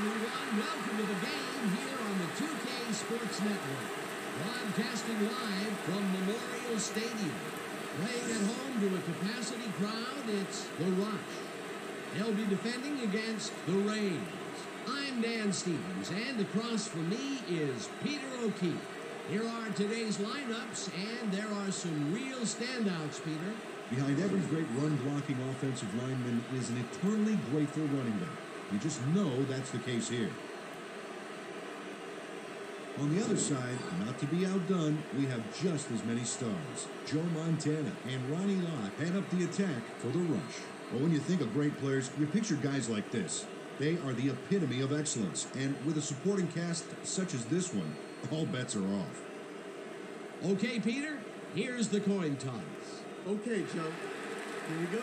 everyone. Welcome to the game here on the 2K Sports Network. Broadcasting live from Memorial Stadium. Playing at home to a capacity crowd, it's the Rush. They'll be defending against the Rays. I'm Dan Stevens, and across from me is Peter O'Keefe. Here are today's lineups, and there are some real standouts, Peter. Behind every great run-blocking offensive lineman is an eternally grateful running back. You just know that's the case here. On the other side, not to be outdone, we have just as many stars. Joe Montana and Ronnie Lott head up the attack for the Rush. Well, when you think of great players, you picture guys like this. They are the epitome of excellence, and with a supporting cast such as this one, all bets are off. Okay, Peter, here's the coin toss. Okay, Joe. Here we go.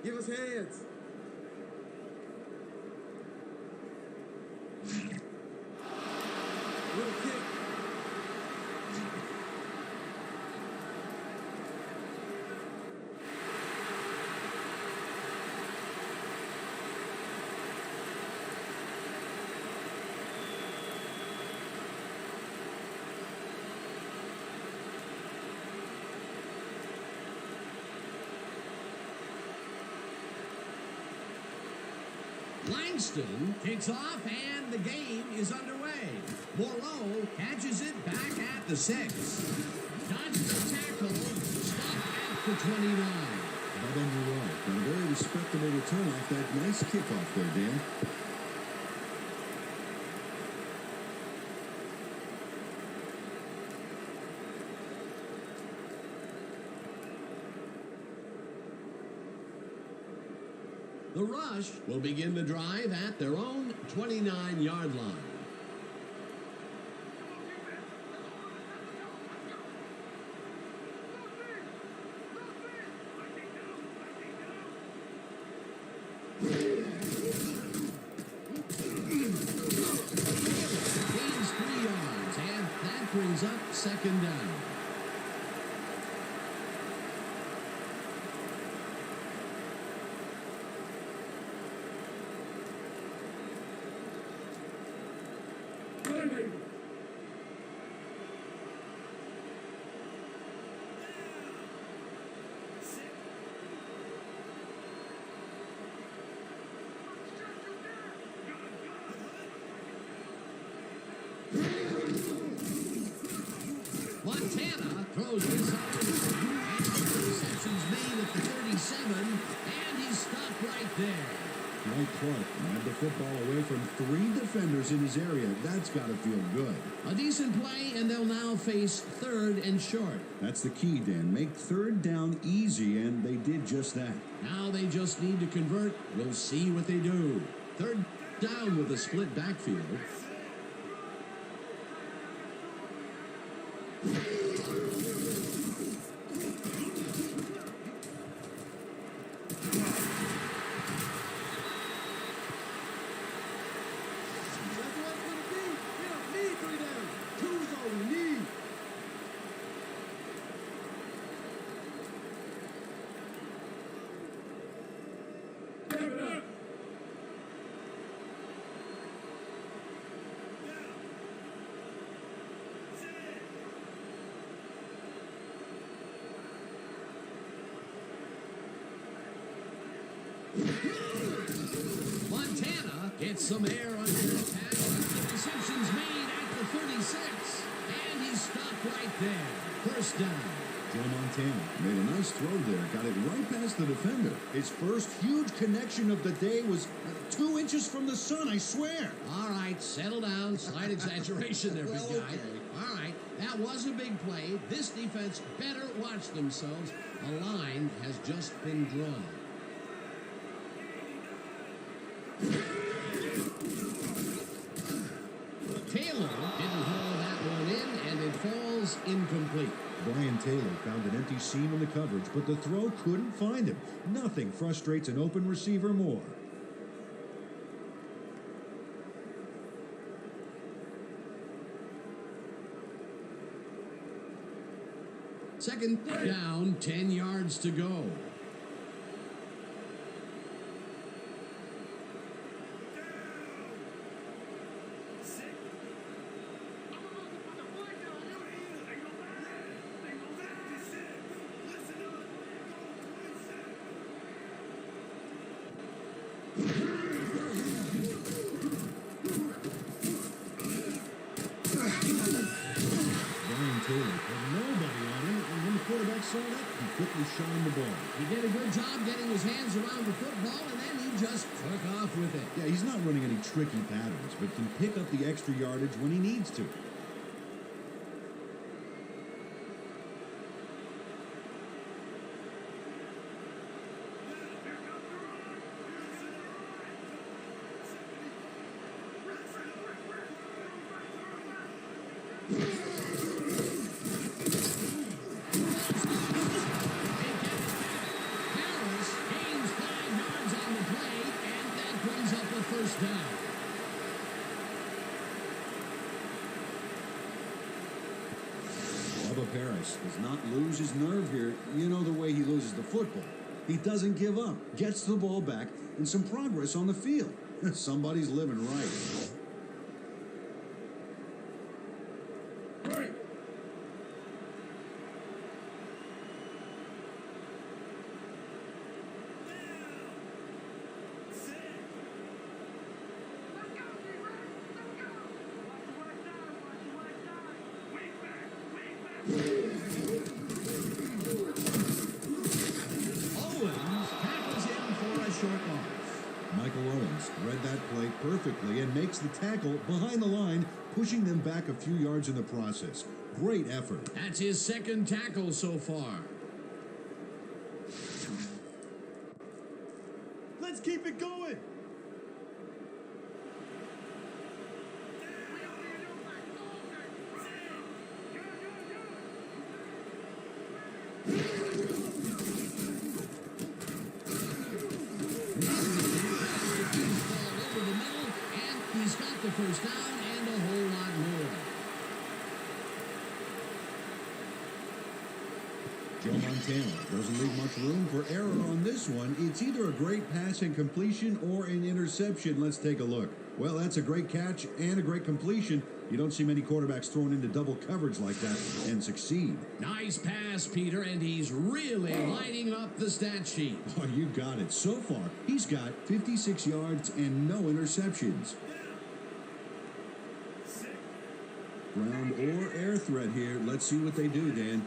Give us hands. Little kick. Langston kicks off, and the game is underway. Moreau catches it back at the 6. Dodges the tackle, stopped at the 29. Bubba Moreau got a very respectable return off that nice kickoff there, Dan. The Rush will begin the drive at their own 29-yard line. Gains 3 yards, and that brings up second down. Montana throws this up. And the reception's made at the 37, and he's stopped right there. Mike Clark nabbed the football away from 3 defenders in his area. That's got to feel good. A decent play, and they'll now face 3rd and short. That's the key, Dan. Make 3rd down easy, and they did just that. Now they just need to convert. We'll see what they do. 3rd down with a split backfield. Montana gets some air under attack. The reception's made at the 36, and he's stopped right there. 1st down. Joe Montana made a nice throw there. Got it right past the defender. His first huge connection of the day was 2 inches from the sun, I swear. All right, settle down. Slight exaggeration there, big guy. All right, that was a big play. This defense better watch themselves. A line has just been drawn. Taylor didn't haul that one in, and it falls incomplete. Brian Taylor found an empty seam in the coverage, but the throw couldn't find him. Nothing frustrates an open receiver more. Second down, 10 yards to go. Saw that, he quickly shot him the ball. He did a good job getting his hands around the football, and then he just took off with it. Yeah, he's not running any tricky patterns, but can pick up the extra yardage when he needs to. Paris does not lose his nerve here. You know the way he loses the football. He doesn't give up, gets the ball back, and some progress on the field. Somebody's living right. Michael Owens read that play perfectly and makes the tackle behind the line, pushing them back a few yards in the process. Great effort. That's his second tackle so far. Let's keep it going. He's got the first down and a whole lot more. Joe Montana doesn't leave much room for error on this one. It's either a great pass and completion or an interception. Let's take a look. Well, that's a great catch and a great completion. You don't see many quarterbacks thrown into double coverage like that and succeed. Nice pass, Peter, and he's really lighting up the stat sheet. Oh, you got it. So far, he's got 56 yards and no interceptions. Ground or air threat here. Let's see what they do, Dan.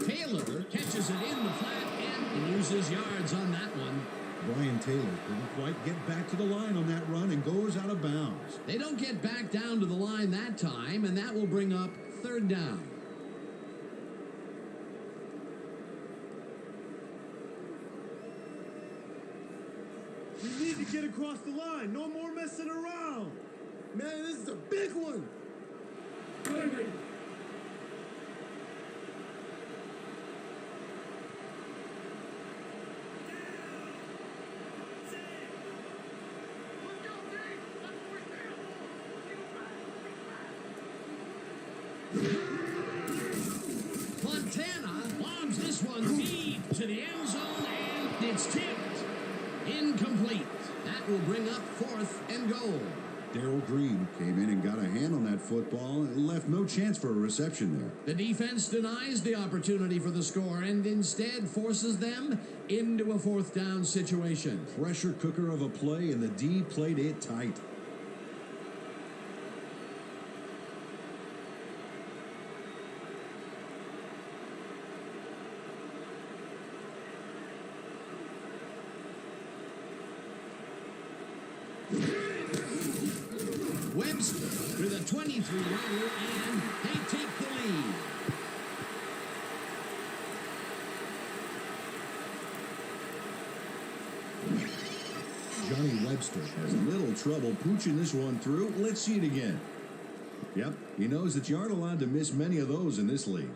Taylor catches it in the flat and loses yards on that one. Brian Taylor couldn't quite get back to the line on that run and goes out of bounds. They don't get back down to the line that time, and that will bring up third down. We need to get across the line. No more messing around. Man, this is a big one. Montana lobs this one deep to the end zone, and it's tipped. Incomplete. That will bring up 4th and goal. Darrell Green came in and got a hand on that football and left no chance for a reception there. The defense denies the opportunity for the score and instead forces them into a 4th down situation. Pressure cooker of a play, and the D played it tight. Webster with a 23-yarder, and they take the lead. Johnny Webster has little trouble pooching this one through. Let's see it again. Yep, he knows that you aren't allowed to miss many of those in this league.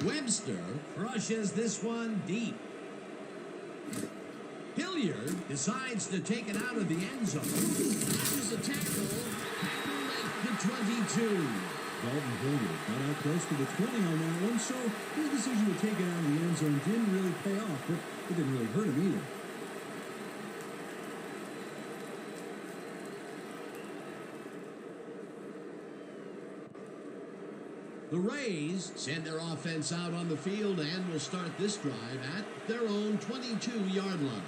Webster crushes this one deep. Hilliard decides to take it out of the end zone. There's a tackle at the 22. Dalton Hilliard got out close to the 20 on that one, so his decision to take it out of the end zone didn't really pay off, but it didn't really hurt him either. The Rays send their offense out on the field and will start this drive at their own 22-yard line.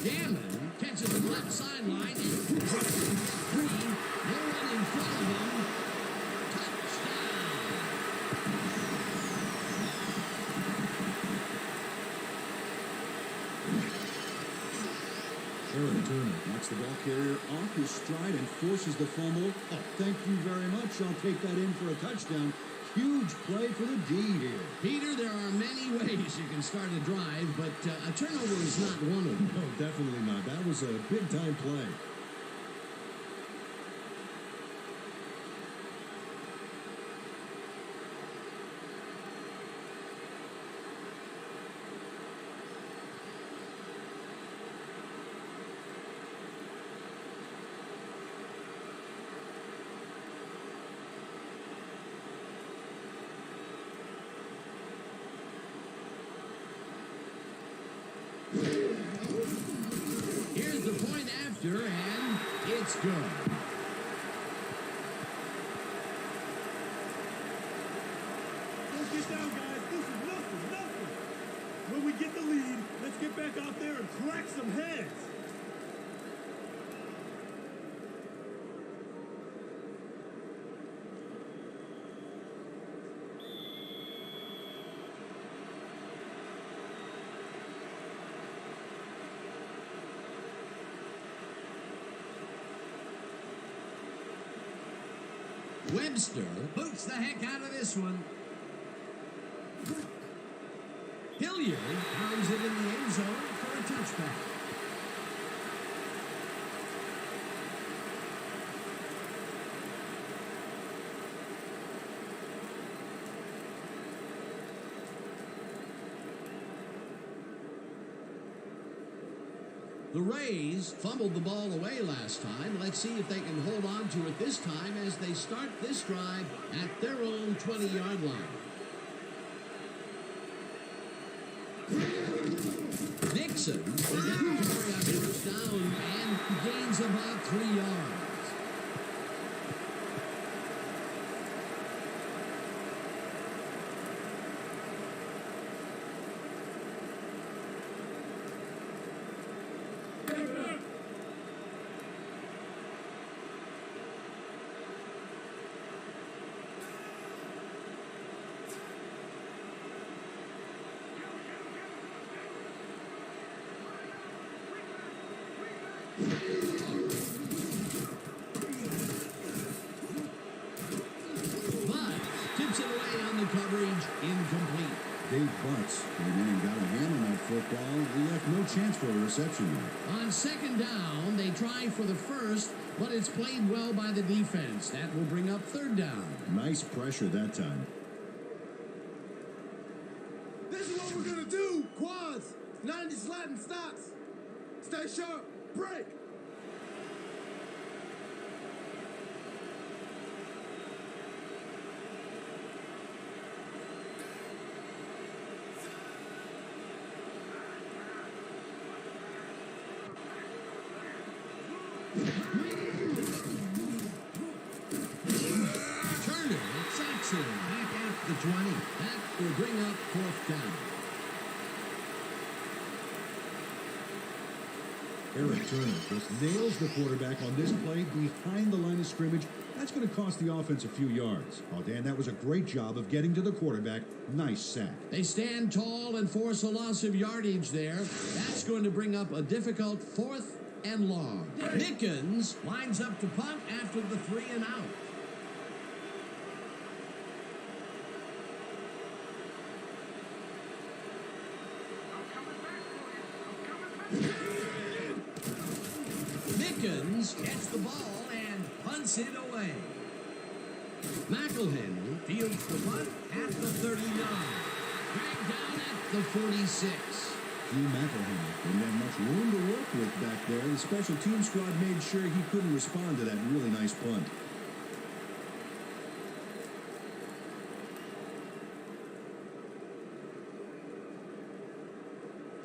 Gammon catches the left sideline and three. No one in front of him. Touchdown. Aaron Turner knocks the ball carrier off his stride and forces the fumble. Oh, thank you very much. I'll take that in for a touchdown. Huge play for the D here. Peter, there are many ways you can start a drive, but a turnover is not one of them. No, definitely not. That was a big-time play. Here's the point after, and it's good. Don't get down, guys. This is nothing. When we get the lead, let's get back out there and crack some heads. Webster boots the heck out of this one. Hilliard pounds it in the end zone for a touchback. The Rays fumbled the ball away last time. Let's see if they can hold on to it this time as they start this drive at their own 20-yard line. Nixon will get the carry on first down and gains about 3 yards. Coverage incomplete. Dave Butts came in and got a hand on that football. He left no chance for a reception there. On second down, they try for the first, but it's played well by the defense. That will bring up third down. Nice pressure that time. This is what we're going to do. Quads, 90 slapping stops. Stay sharp. Break. the 20. That will bring up 4th down. Eric Turner just nails the quarterback on this play behind the line of scrimmage. That's going to cost the offense a few yards. Oh, Dan, that was a great job of getting to the quarterback. Nice sack. They stand tall and force a loss of yardage there. That's going to bring up a difficult 4th and long. Dickens lines up to punt after the 3 and out. Dickens gets the ball and punts it away. McElhenry fields the punt at the 39. Dragged down at the 46. Drew McElhenry didn't have much room to work with back there. The special team squad made sure he couldn't respond to that really nice punt.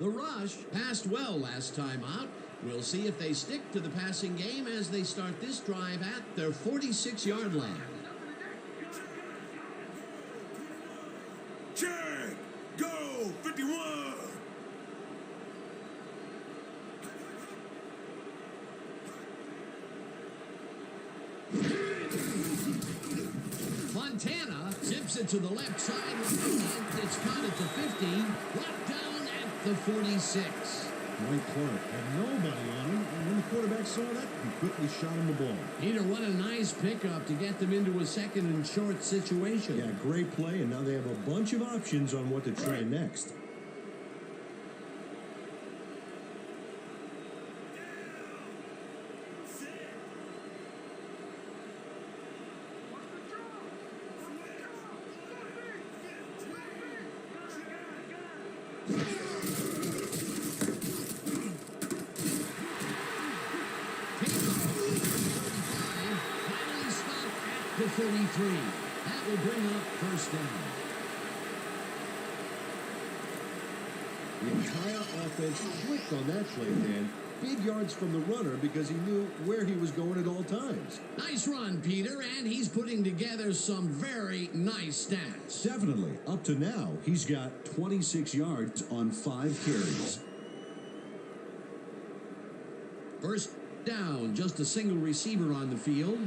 The rush passed well last time out. We'll see if they stick to the passing game as they start this drive at their 46-yard line. Check! Go! 51! Montana zips it to the left side, and it's caught at the 50, brought down at the 46. Dwight Clark had nobody on him, and when the quarterback saw that, he quickly shot him the ball. Peter, what a nice pickup to get them into a 2nd and short situation. Yeah, great play, and now they have a bunch of options on what to try next. Finally stopped at the 43. That will bring up 1st down. The entire offense clicked on that play, Dan. Big yards from the runner because he knew where he was going at all times. Nice run, Peter, and he's putting together some very nice stats. Definitely. Up to now, he's got 26 yards on 5 carries. 1st down, just a single receiver on the field.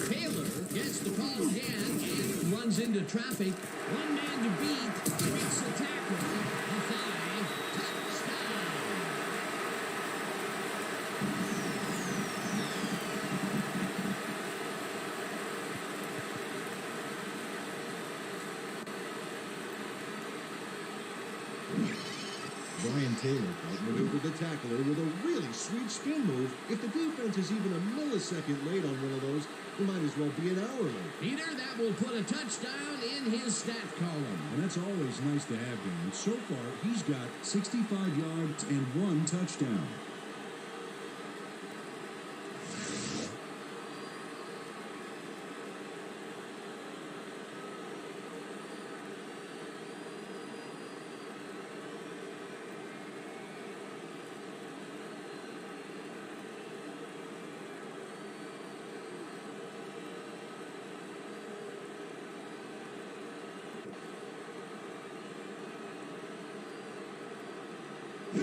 Taylor gets the call again and runs into traffic. One man to beat, makes a tackle. A 5, touchdown. Brian Taylor outmaneuvered the tackler with a really sweet spin move. If the defense is even a millisecond late on one of those, it might as well be an hour late. Peter, that will put a touchdown in his stat column. And that's always nice to have, Dan. So far, he's got 65 yards and 1 touchdown. Now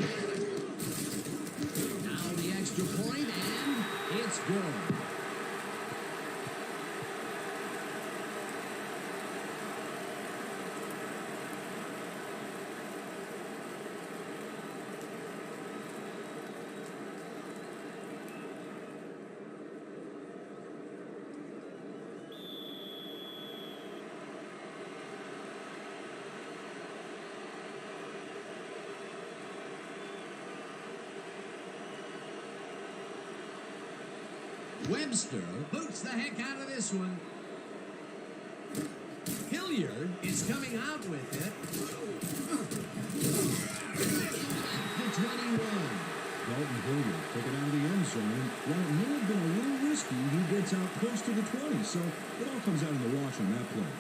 the extra point, and it's good. Webster boots the heck out of this one. Hilliard is coming out with it. The 21. Dalton Hilliard took it out of the end zone, and while it may have been a little risky, he gets out close to the 20, so it all comes out in the wash on that play.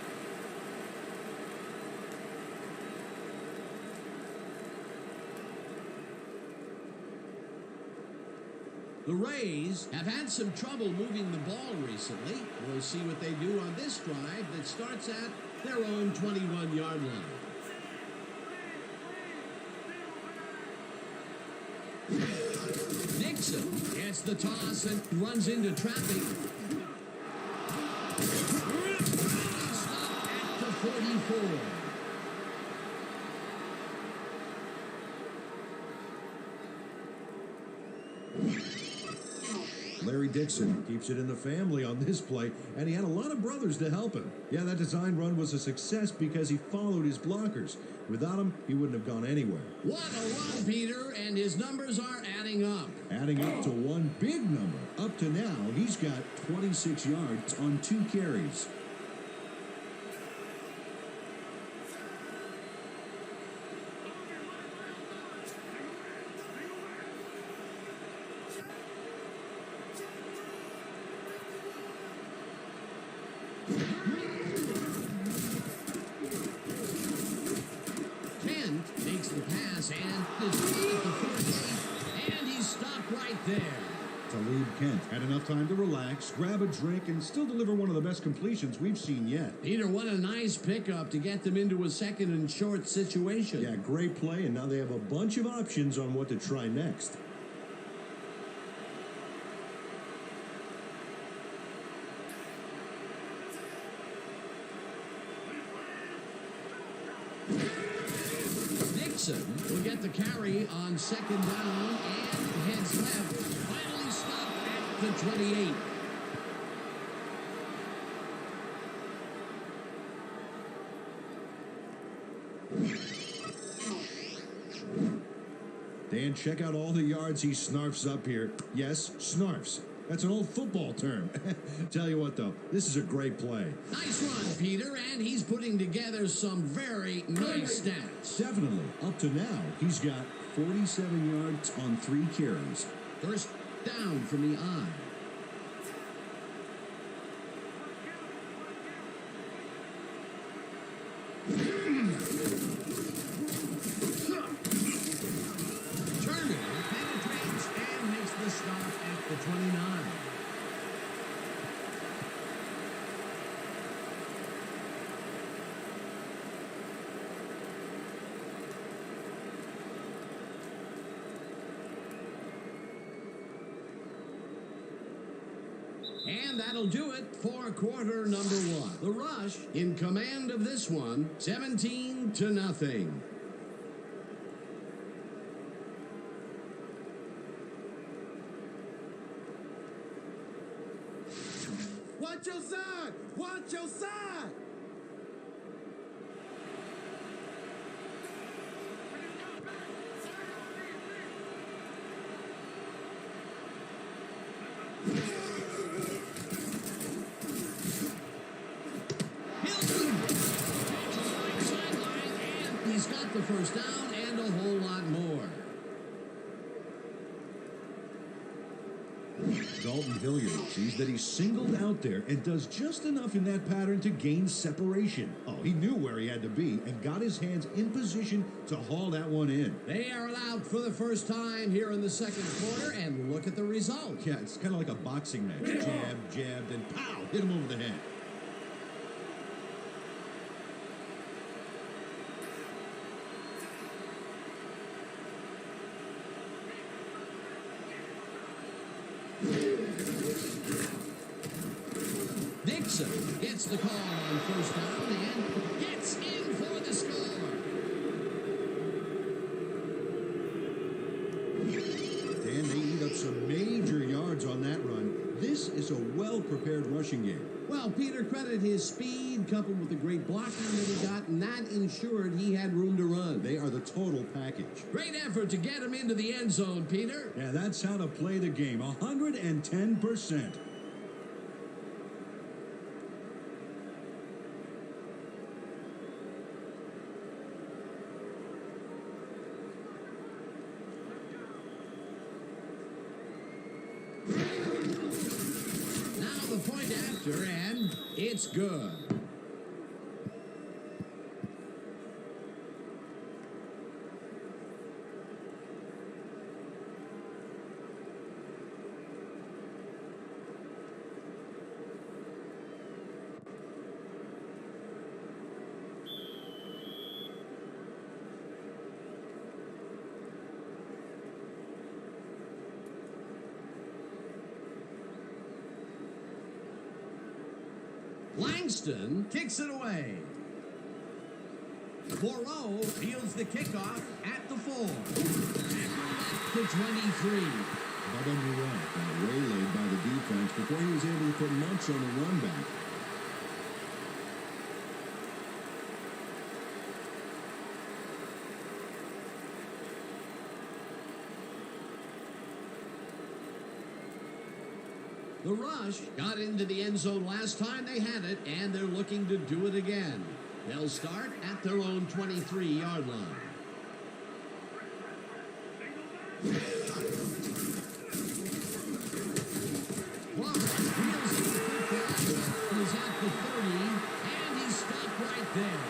The Rays have had some trouble moving the ball recently. We'll see what they do on this drive that starts at their own 21-yard line. Nixon gets the toss and runs into traffic. Stopped at the 44. Larry Dixon keeps it in the family on this play, and he had a lot of brothers to help him. Yeah, that design run was a success because he followed his blockers. Without him, he wouldn't have gone anywhere. What a run, Peter, and his numbers are adding up. Adding up to one big number. Up to now, he's got 26 yards on 2 carries. Kent makes the pass and is at the 48, and he's stopped right there. Talib Kent had enough time to relax, grab a drink, and still deliver one of the best completions we've seen yet. Peter, what a nice pickup to get them into a second and short situation. Yeah, great play, and now they have a bunch of options on what to try next. Nixon will get the carry on second down and heads left. Finally stopped at the 28. Dan, check out all the yards he snarfs up here. Yes, snarfs. That's an old football term. Tell you what, though, this is a great play. Nice run, Peter, and he's putting together some very nice stats. Definitely. Up to now, he's got 47 yards on 3 carries. First down from the eye. Turner penetrates and makes the stop at the 29. And that'll do it for quarter number 1. The Rush in command of this one, 17-0. Watch your side! Watch your side! He's got the first down and a whole lot more. Dalton Hilliard sees that he's singled out there and does just enough in that pattern to gain separation. Oh, he knew where he had to be and got his hands in position to haul that one in. They are allowed for the first time here in the second quarter, and look at the result. Yeah, it's kind of like a boxing match. Jab, jab, then pow, hit him over the head. Dixon gets the call on first down and gets in for the score. And they eat up some major yards on that run. This is a well-prepared rushing game. Well, Peter, credit his speed coupled with the great blocking that he got, and that ensured he had room to run. They are the total package. Great effort to get him into the end zone, Peter. Yeah, that's how to play the game. 110%. Now the point after, and it's good. Langston kicks it away. Moreau fields the kickoff at the 4. To 23. Bubba Moreau got waylaid by the defense before he was able to put much on the run back. The Rush got into the end zone last time they had it, and they're looking to do it again. They'll start at their own 23-yard line. Clark wheels the football, is at the 30, and he's stopped right there.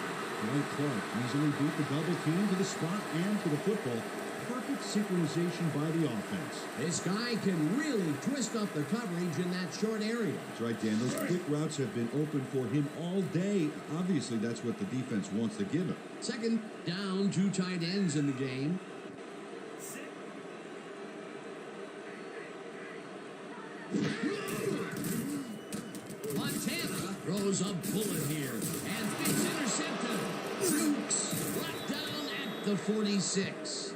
Mike Clark easily beat the double team to the spot and to the football. Perfect synchronization by the offense. This guy can really twist up the coverage in that short area. That's right, Dan. Those quick routes have been open for him all day. Obviously, that's what the defense wants to give him. Second down, 2 tight ends in the game. Montana throws a bullet here, and it's intercepted. Dukes brought down at the 46.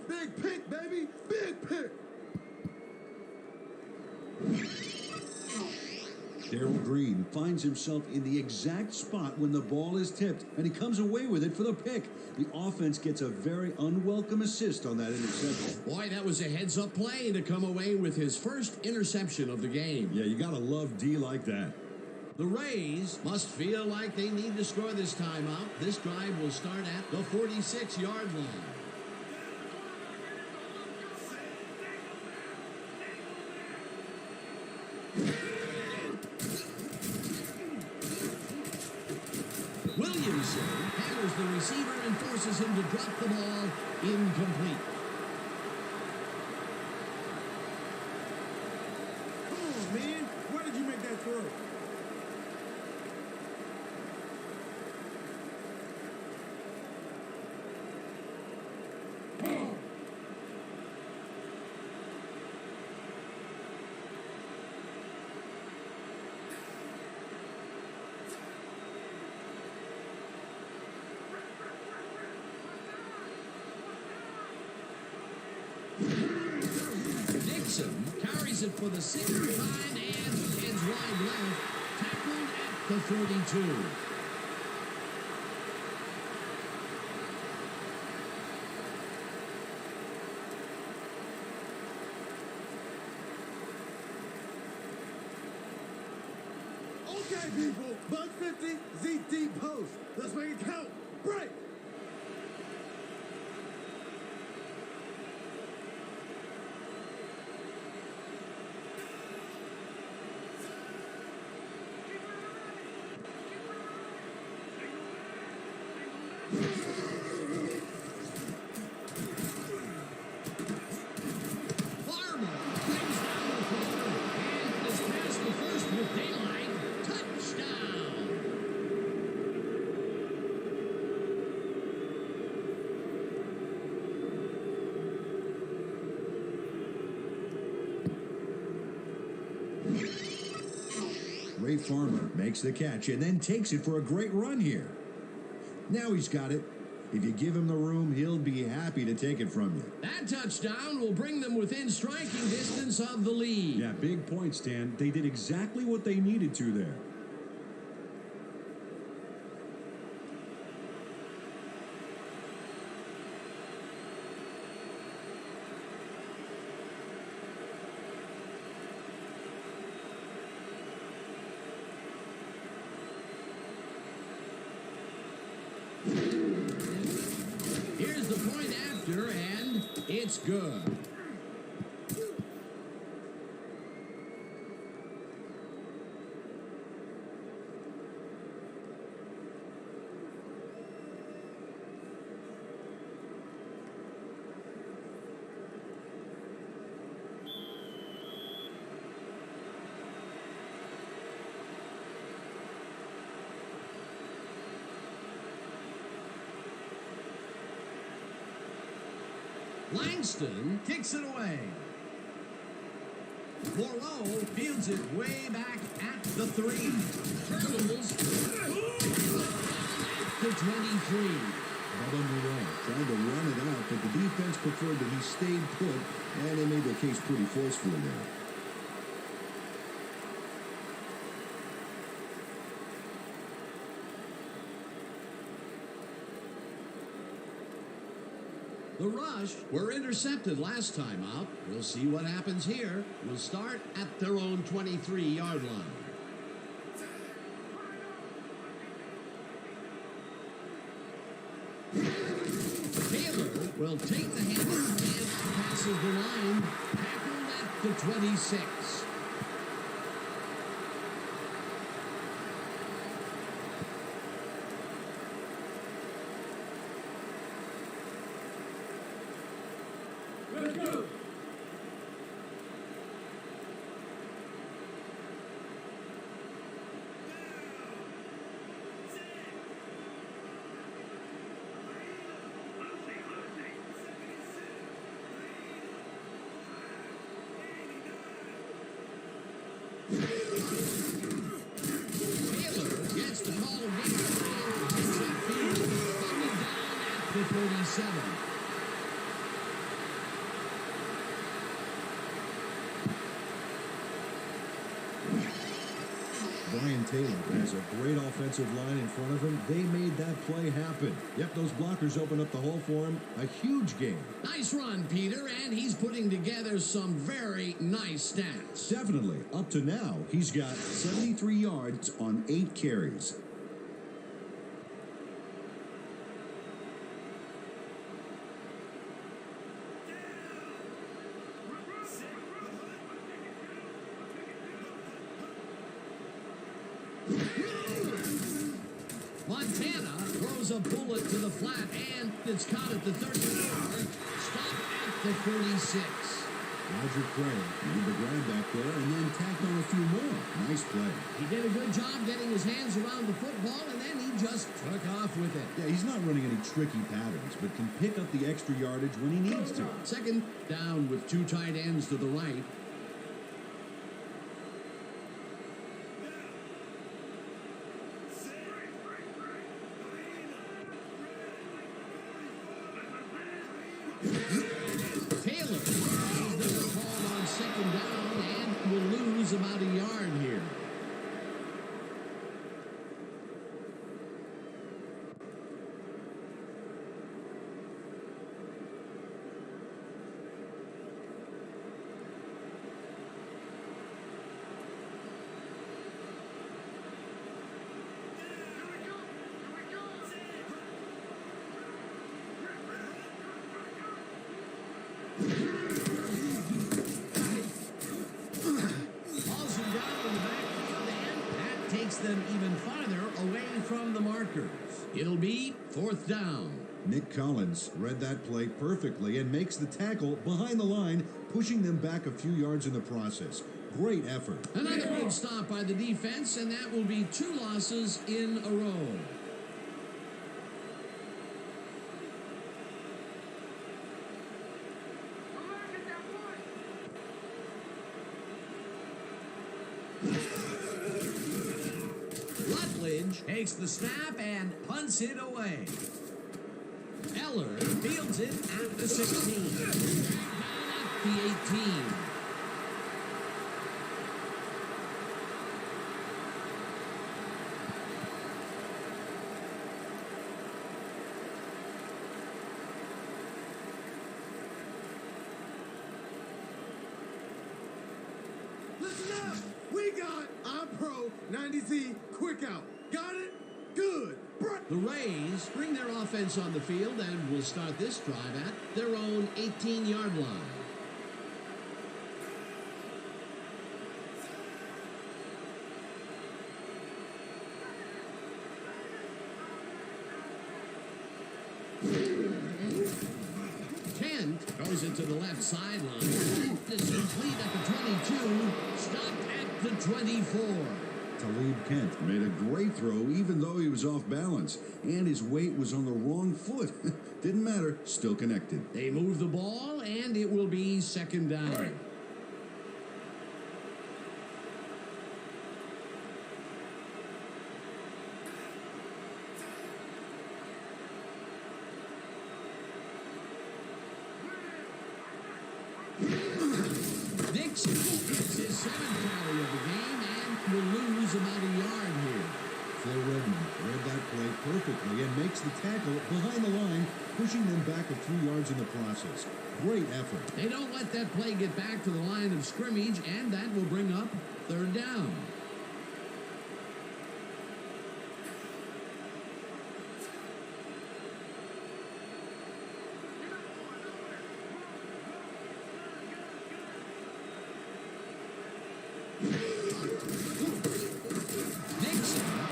Big pick, baby! Big pick! Darrell Green finds himself in the exact spot when the ball is tipped, and he comes away with it for the pick. The offense gets a very unwelcome assist on that interception. Boy, that was a heads-up play to come away with his first interception of the game. Yeah, you gotta love D like that. The Rays must feel like they need to score this time out. This drive will start at the 46-yard line. Williamson hammers the receiver and forces him to drop the ball incomplete. Come on, man. Why did you make that throw? Dixon carries it for the 6th time and heads wide left, tackled at the 42. Okay, people. Buck 50, ZT post. Let's make it count. Break. Farmer brings down the corner and is past the first with daylight. Touchdown! Ray Farmer makes the catch and then takes it for a great run here. Now he's got it. If you give him the room, he'll be happy to take it from you. That touchdown will bring them within striking distance of the lead. Yeah, big point, Stan. They did exactly what they needed to there. Here's the point after, and it's good. Langston kicks it away. Morrow fields it way back at the 3. Turtles to 23. Bubba Morrow tried to run it out, but the defense preferred that he stayed put, and they made their case pretty forcefully there. The Rush were intercepted last time out. We'll see what happens here. We'll start at their own 23-yard line. Taylor will take the handle and passes the line. Tackled at the 26. Let's go. Taylor gets the call of game and takes that field, coming down at the 37. Brian Taylor has a great offensive line in front of him. They made that play happen. Yep, those blockers opened up the hole for him. A huge game. Nice run, Peter, and he's putting together some very nice stats. Definitely. Up to now, he's got 73 yards on 8 carries. Montana throws a bullet to the flat, and it's caught at the 30-yard. Stop at the 46. Roger Craig made the grab back there and then tacked on a few more. Nice play. He did a good job getting his hands around the football, and then he just took off with it. Yeah, he's not running any tricky patterns, but can pick up the extra yardage when he needs to. Second down with 2 tight ends to the right. Taylor is the call on second down and will lose about a yard here. Takes them even farther away from the markers. It'll be 4th down. Nick Collins read that play perfectly and makes the tackle behind the line, pushing them back a few yards in the process. Great effort. Another big stop by the defense, and that will be 2 losses in a row. Rutledge takes the snap and punts it away. Eller fields it at the 16. At the 18. Listen up. We got our Pro 90Z Quick Out. Got it? Good. The Rays bring their offense on the field and will start this drive at their own 18-yard line. Kent goes into the left sideline. This is complete at the 22. Stopped at the 24. Talib Kent made a great throw even though he was off balance, and his weight was on the wrong foot. Didn't matter, still connected. They move the ball, and it will be 2nd down. perfectly and makes the tackle behind the line, pushing them back a few yards in the process. Great effort. They don't let that play get back to the line of scrimmage, and that will bring up third down.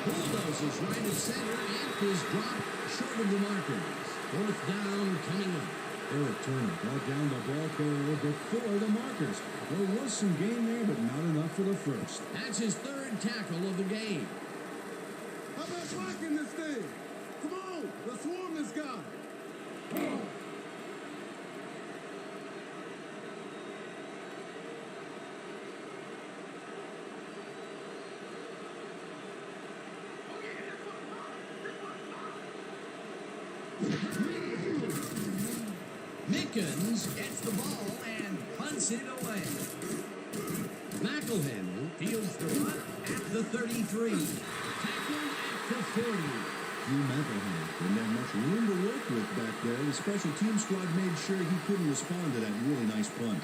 Bulldozes right at center and is dropped short of the markers. Fourth down coming up. Eric Turner brought down the ball carrier before the markers. There was some gain there, but not enough for the first. That's his third tackle of the game. How about blocking this thing? Come on, let's swarm this guy. Mickens gets the ball and punts it away. McElhenney fields the run at the 33. Tackled at the 40. Hugh McElhenney didn't have much room to work with back there. The special team squad made sure he couldn't respond to that really nice punt.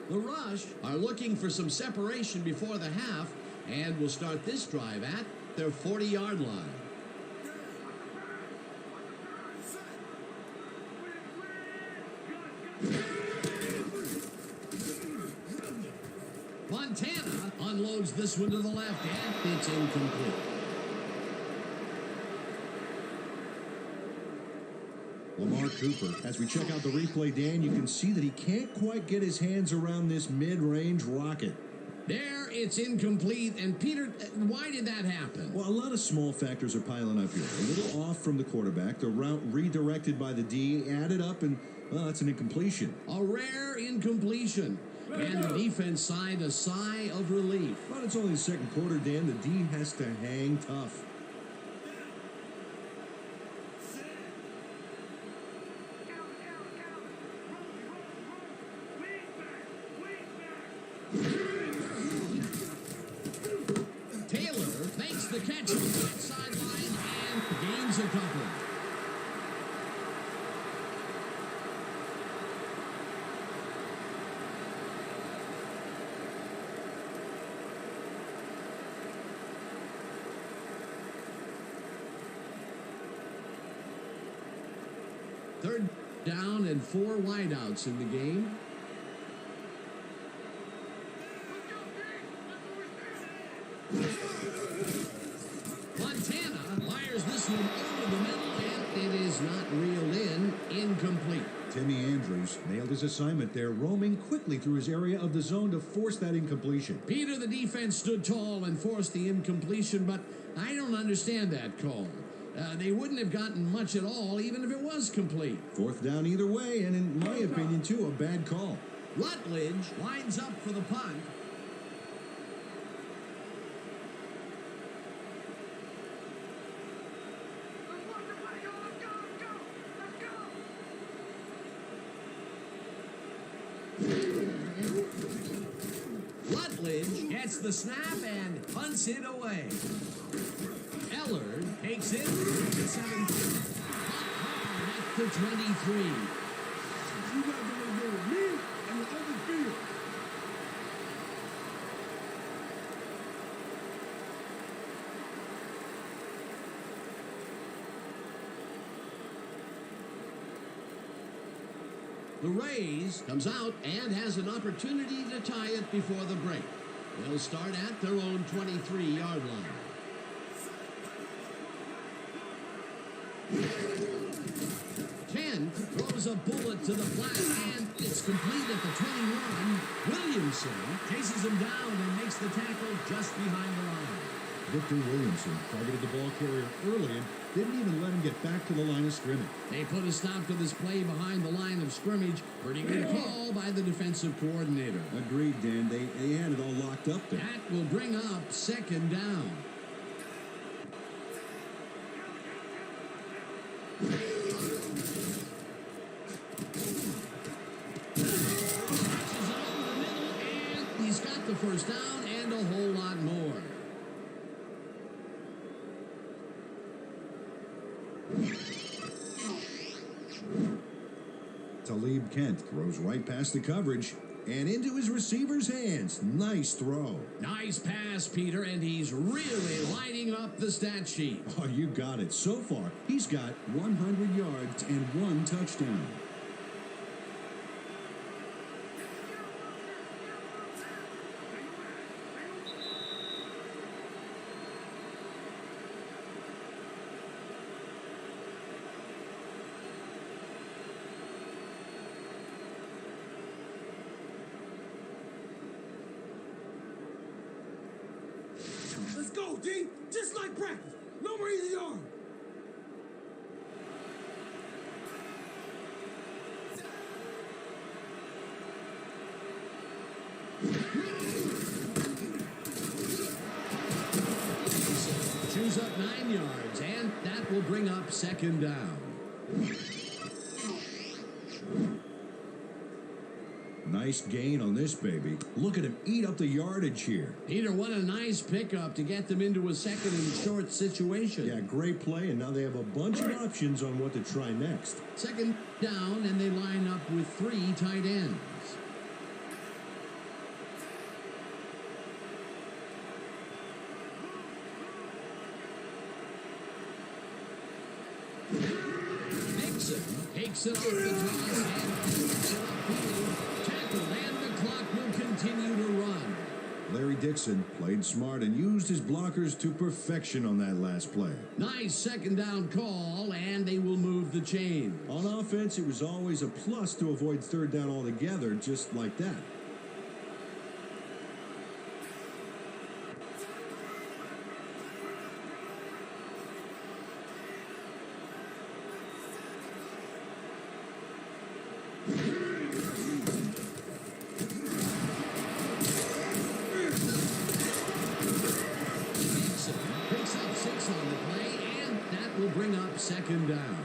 The Rush are looking for some separation before the half and will start this drive at their 40-yard line. Montana unloads this one to the left, and it's incomplete. Lamar Cooper. As we check out the replay, Dan, you can see that he can't quite get his hands around this mid-range rocket. There, it's incomplete. And Peter, why did that happen? Well, a lot of small factors are piling up here. A little off from the quarterback, the route redirected by the D, added up, and, well, that's an incompletion. A rare incompletion. And the defense side, a sigh of relief. But it's only the second quarter, Dan. The D has to hang tough. Taylor makes the catch on the sideline and gains a couple. Third down and 4 wideouts in the game. Montana fires this one over the middle, and it is not reeled in. Incomplete. Timmy Andrews nailed his assignment there, roaming quickly through his area of the zone to force that incompletion. Peter, the defense stood tall and forced the incompletion, but I don't understand that call. They wouldn't have gotten much at all, even if it was complete. Fourth down either way, and in my opinion, too, a bad call. Rutledge lines up for the punt. Rutledge gets the snap and punts it away. Ellard takes it to 17. At the 23. You guys are going to go with me and the other field. The Rays comes out and has an opportunity to tie it before the break. They'll start at their own 23-yard line. Kent throws a bullet to the flat, and it's complete at the 21. Williamson chases him down and makes the tackle just behind the line. Victor Williamson targeted the ball carrier early and didn't even let him get back to the line of scrimmage. They put a stop to this play behind the line of scrimmage. Pretty good call by the defensive coordinator. Agreed, Dan. They had it all locked up there. That will bring up second down. first down and a whole lot more. Talib Kent throws right past the coverage and into his receiver's hands. Nice throw. Nice pass, Peter, and he's really lighting up the stat sheet. Oh, you got it. So far, he's got 100 yards and 1 touchdown. Let's go, D. Just like practice. No more easy yard. Chews up 9 yards, and that will bring up second down. Nice gain on this baby. Look at him eat up the yardage here. Peter, what a nice pickup to get them into a second and short situation. Yeah, great play, and now they have a bunch of options on what to try next. Second down, and they line up with 3 tight ends. Nixon takes it over the toss and puts it upfield. Tackled, and the clock will continue to run. Larry Dixon played smart and used his blockers to perfection on that last play. Nice second down call, and they will move the chain. On offense, it was always a plus to avoid third down altogether, just like that. Nixon picks up 6 on the play, and that will bring up second down.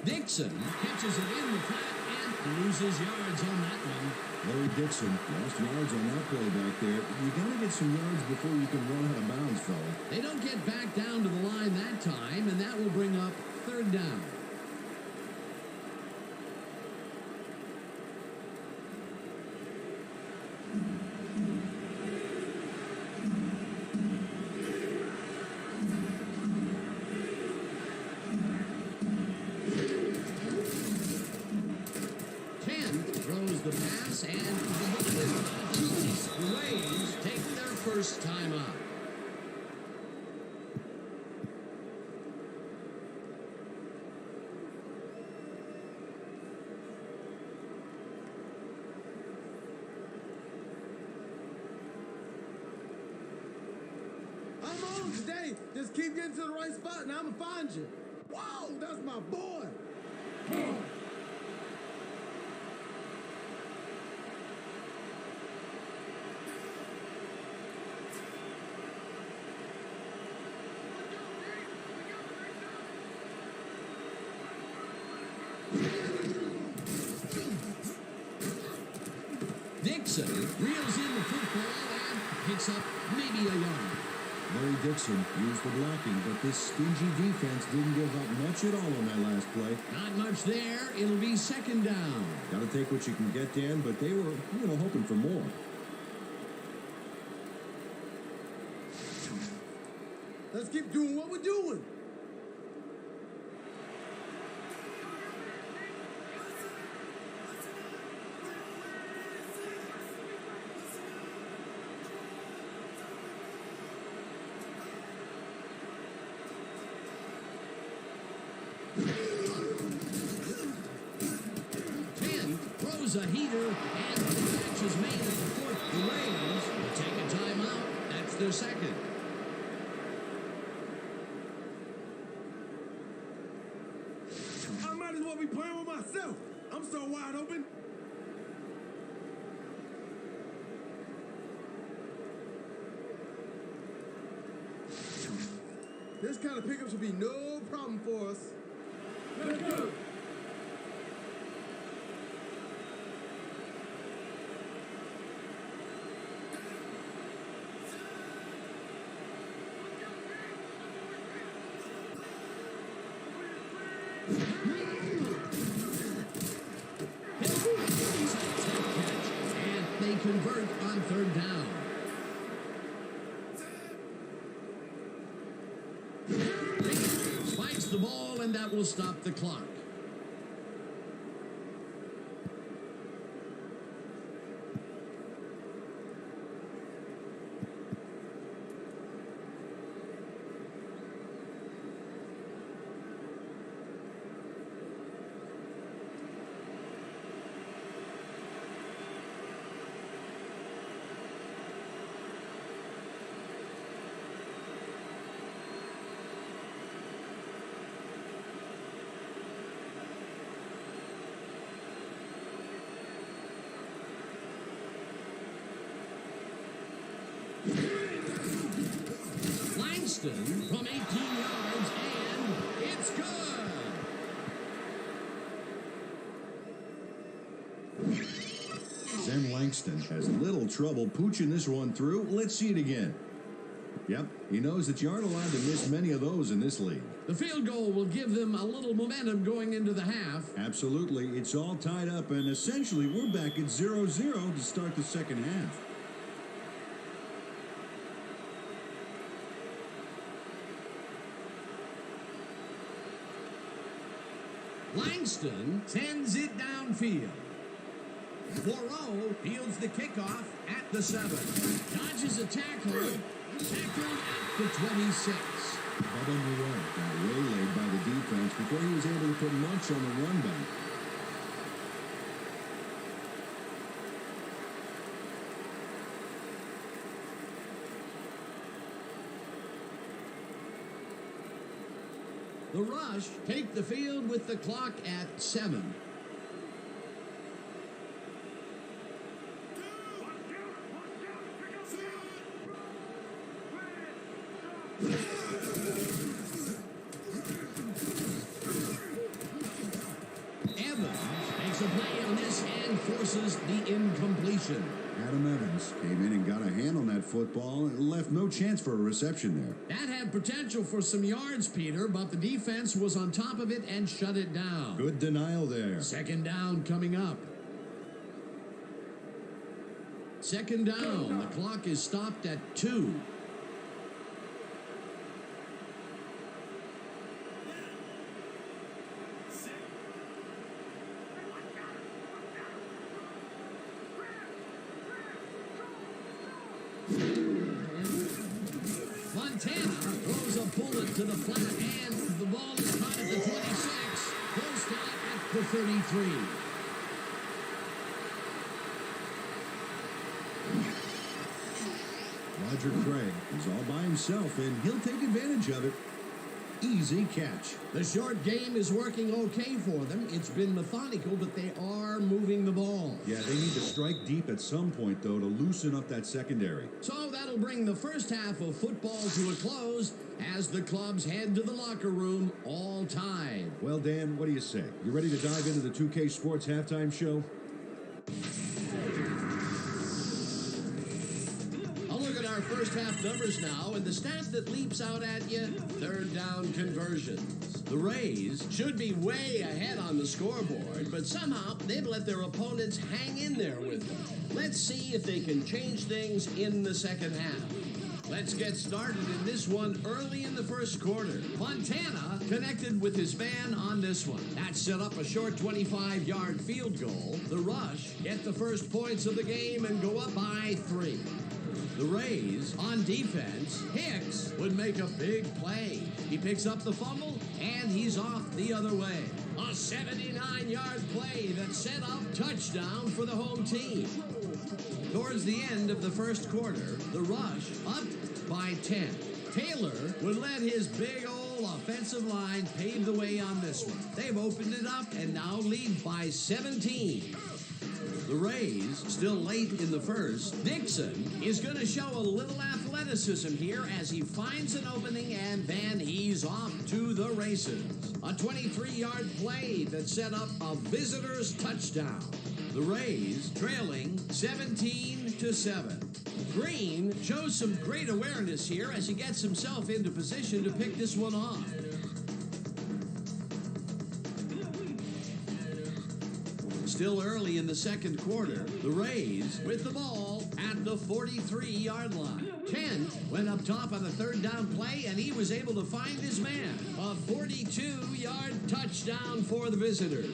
Dixon catches it in the flat and loses yards on that one. Larry Dixon lost yards on that play back there. You got to get some yards before you can run out of bounds, fella. They don't get back down to the line that time, and that will bring up third down. Throws the pass, and the Rays take their first time out. I'm on today. Just keep getting to the right spot, and I'm going to find you. Whoa, that's my boy. Dixon reels in the football and picks up maybe a yard. Larry Dixon used the blocking, but this stingy defense didn't give up much at all on that last play. Not much there. It'll be second down. Got to take what you can get, Dan, but they were, hoping for more. Let's keep doing what we're doing. Throws a heater, and the catch is made at the foot. The Rays will take a timeout. That's their second. I might as well be playing with myself. I'm so wide open. This kind of pickups will be no problem for us. Let's go. And they convert on third down. Spikes the ball, and that will stop the clock. Langston from 18 yards, and it's good. Zen Langston has little trouble pooching this one through. Let's see it again. Yep, he knows that you aren't allowed to miss many of those in this league. The field goal will give them a little momentum going into the half. Absolutely, it's all tied up, and essentially we're back at 0-0 to start the second half. Langston sends it downfield. Moreau fields the kickoff at the 7. Dodges a tackle. Tackled at the 26. Bubba Moreau got waylaid by the defense before he was able to put much on the run back. The Rush take the field with the clock at 7. Evans makes a play on this and forces the incompletion. Adam Evans came in and got a hand on that football and left no chance for a reception there. That had potential for some yards, Peter, but the defense was on top of it and shut it down. Good denial there. Second down coming up. Second down. The clock is stopped at 2. Montana throws a bullet to the flat, and the ball is caught at the 26. Close to it at the 33. Roger Craig is all by himself, and he'll take advantage of it. Easy catch. The short game is working okay for them. It's been methodical, but they are moving the ball. Yeah, they need to strike deep at some point, though, to loosen up that secondary. So that'll bring the first half of football to a close as the clubs head to the locker room, all tied. Well, Dan, what do you say? You ready to dive into the 2K Sports halftime show? Our first half numbers now, and the stat that leaps out at you, third down conversions. The Rays should be way ahead on the scoreboard, but somehow they've let their opponents hang in there with them. Let's see if they can change things in the second half. Let's get started in this one early in the first quarter. Montana connected with his man on this one. That set up a short 25-yard field goal. The Rush get the first points of the game and go up by 3. The Rays, on defense, Hicks would make a big play. He picks up the fumble, and he's off the other way. A 79-yard play that set up touchdown for the home team. Towards the end of the first quarter, the Rush up by 10. Taylor would let his big old offensive line pave the way on this one. They've opened it up and now lead by 17. The Rays, still late in the first. Dixon is going to show a little athleticism athleticism here as he finds an opening, and then he's off to the races. A 23-yard play that set up a visitor's touchdown. The Rays trailing 17-7. Green shows some great awareness here as he gets himself into position to pick this one off. Still early in the second quarter, the Rays with the ball at the 43-yard line. Kent went up top on a third down play, and he was able to find his man. A 42-yard touchdown for the visitors.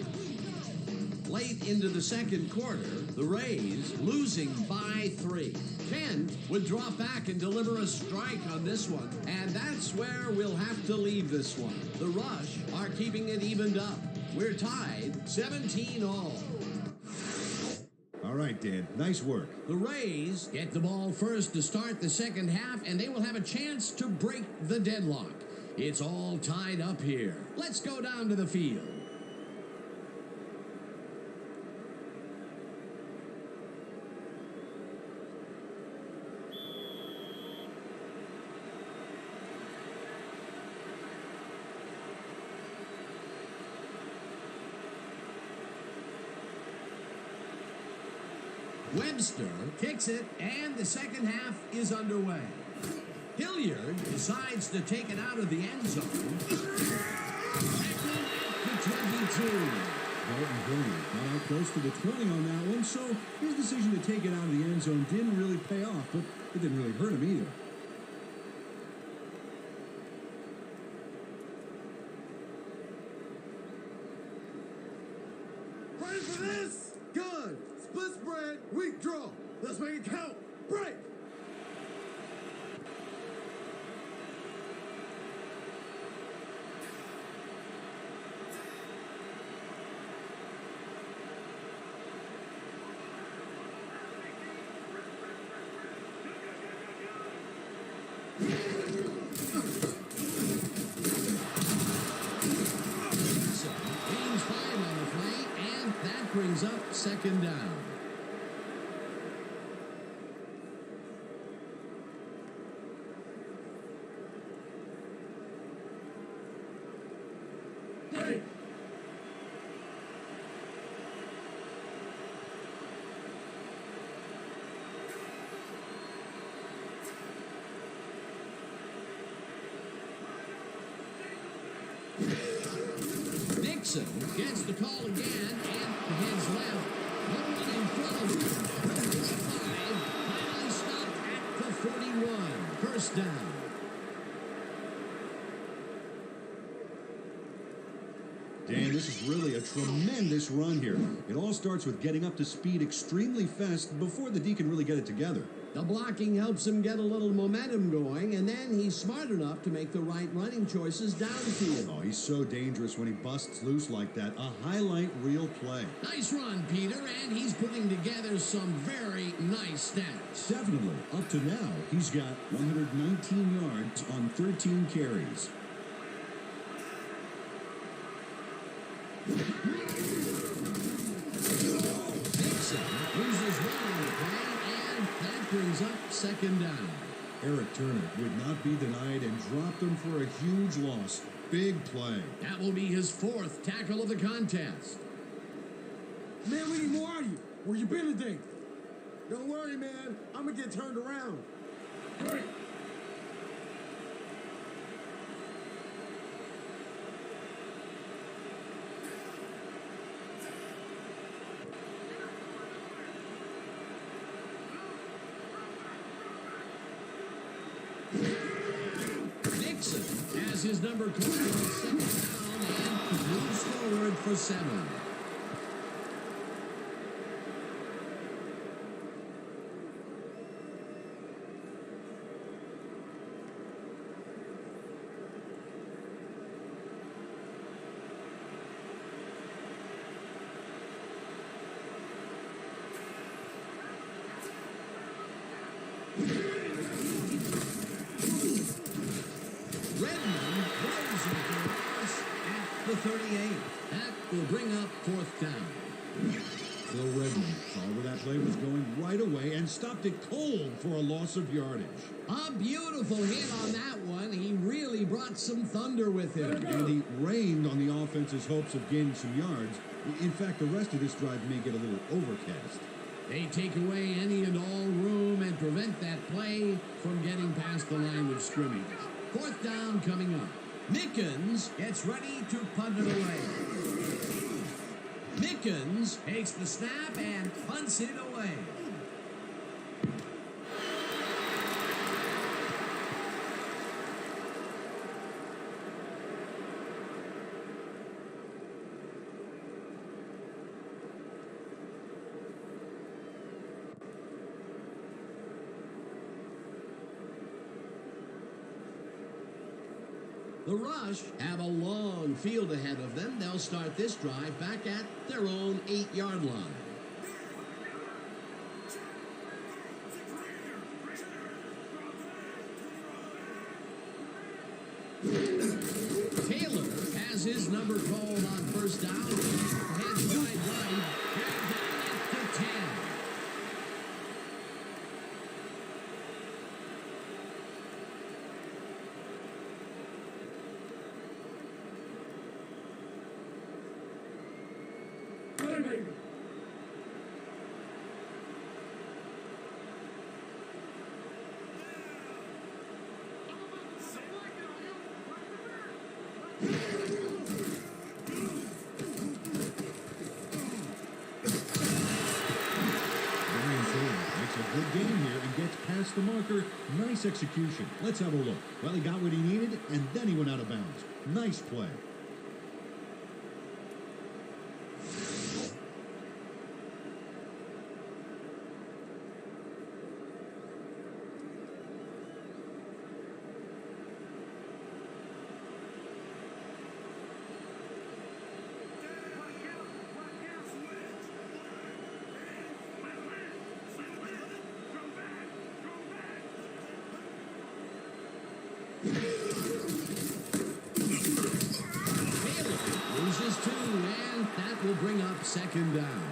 Late into the second quarter, the Rays losing by 3. Kent would drop back and deliver a strike on this one, and that's where we'll have to leave this one. The Rush are keeping it evened up. We're tied 17-all. All right, Dan. Nice work. The Rays get the ball first to start the second half, and they will have a chance to break the deadlock. It's all tied up here. Let's go down to the field. Webster kicks it, and the second half is underway. Hilliard decides to take it out of the end zone. Tackled at the 22. Dalton Hilliard got out close to the 20 on that one, so his decision to take it out of the end zone didn't really pay off, but it didn't really hurt him either. Ready for this? Good. Split spread, weak draw. Let's make it count. Break. Gains 5 on the play, and that brings up second down. Ready. Nixon gets the call again and heads left. No one in front of him. First and 5. Finally stopped at the 41. First down. Dan, this is really a tremendous run here. It all starts with getting up to speed extremely fast before the D can really get it together. The blocking helps him get a little momentum going, and then he's smart enough to make the right running choices downfield. Oh, he's so dangerous when he busts loose like that. A highlight reel play. Nice run, Peter, and he's putting together some very nice stats. Definitely. Up to now, he's got 119 yards on 13 carries. Nixon loses one on the play, and that brings up second down. Eric Turner would not be denied and dropped him for a huge loss. Big play. That will be his 4th tackle of the contest. Man, we need more out of you. Where you been today? Don't worry, man. I'm gonna get turned around. Right. Nixon has his number called on second down and moves forward for 7. Redmond throws it across at the 38. That will bring up 4th down. Phil Redmond saw where that play was going right away and stopped it cold for a loss of yardage. A beautiful hit on that one. He really brought some thunder with him. And he rained on the offense's hopes of gaining some yards. In fact, the rest of this drive may get a little overcast. They take away any and all room and prevent that play from getting past the line of scrimmage. 4th down coming up. Mickens gets ready to punt it away. Mickens takes the snap and punts it away. The Rush have a long field ahead of them. They'll start this drive back at their own 8-yard line. Taylor has his number called on 1st down. Heads wide right. Grabbed at the 10. Good game here and gets past the marker. Nice execution. Let's have a look. Well, he got what he needed, and then he went out of bounds. Nice play. Loses 2, and that will bring up 2nd down.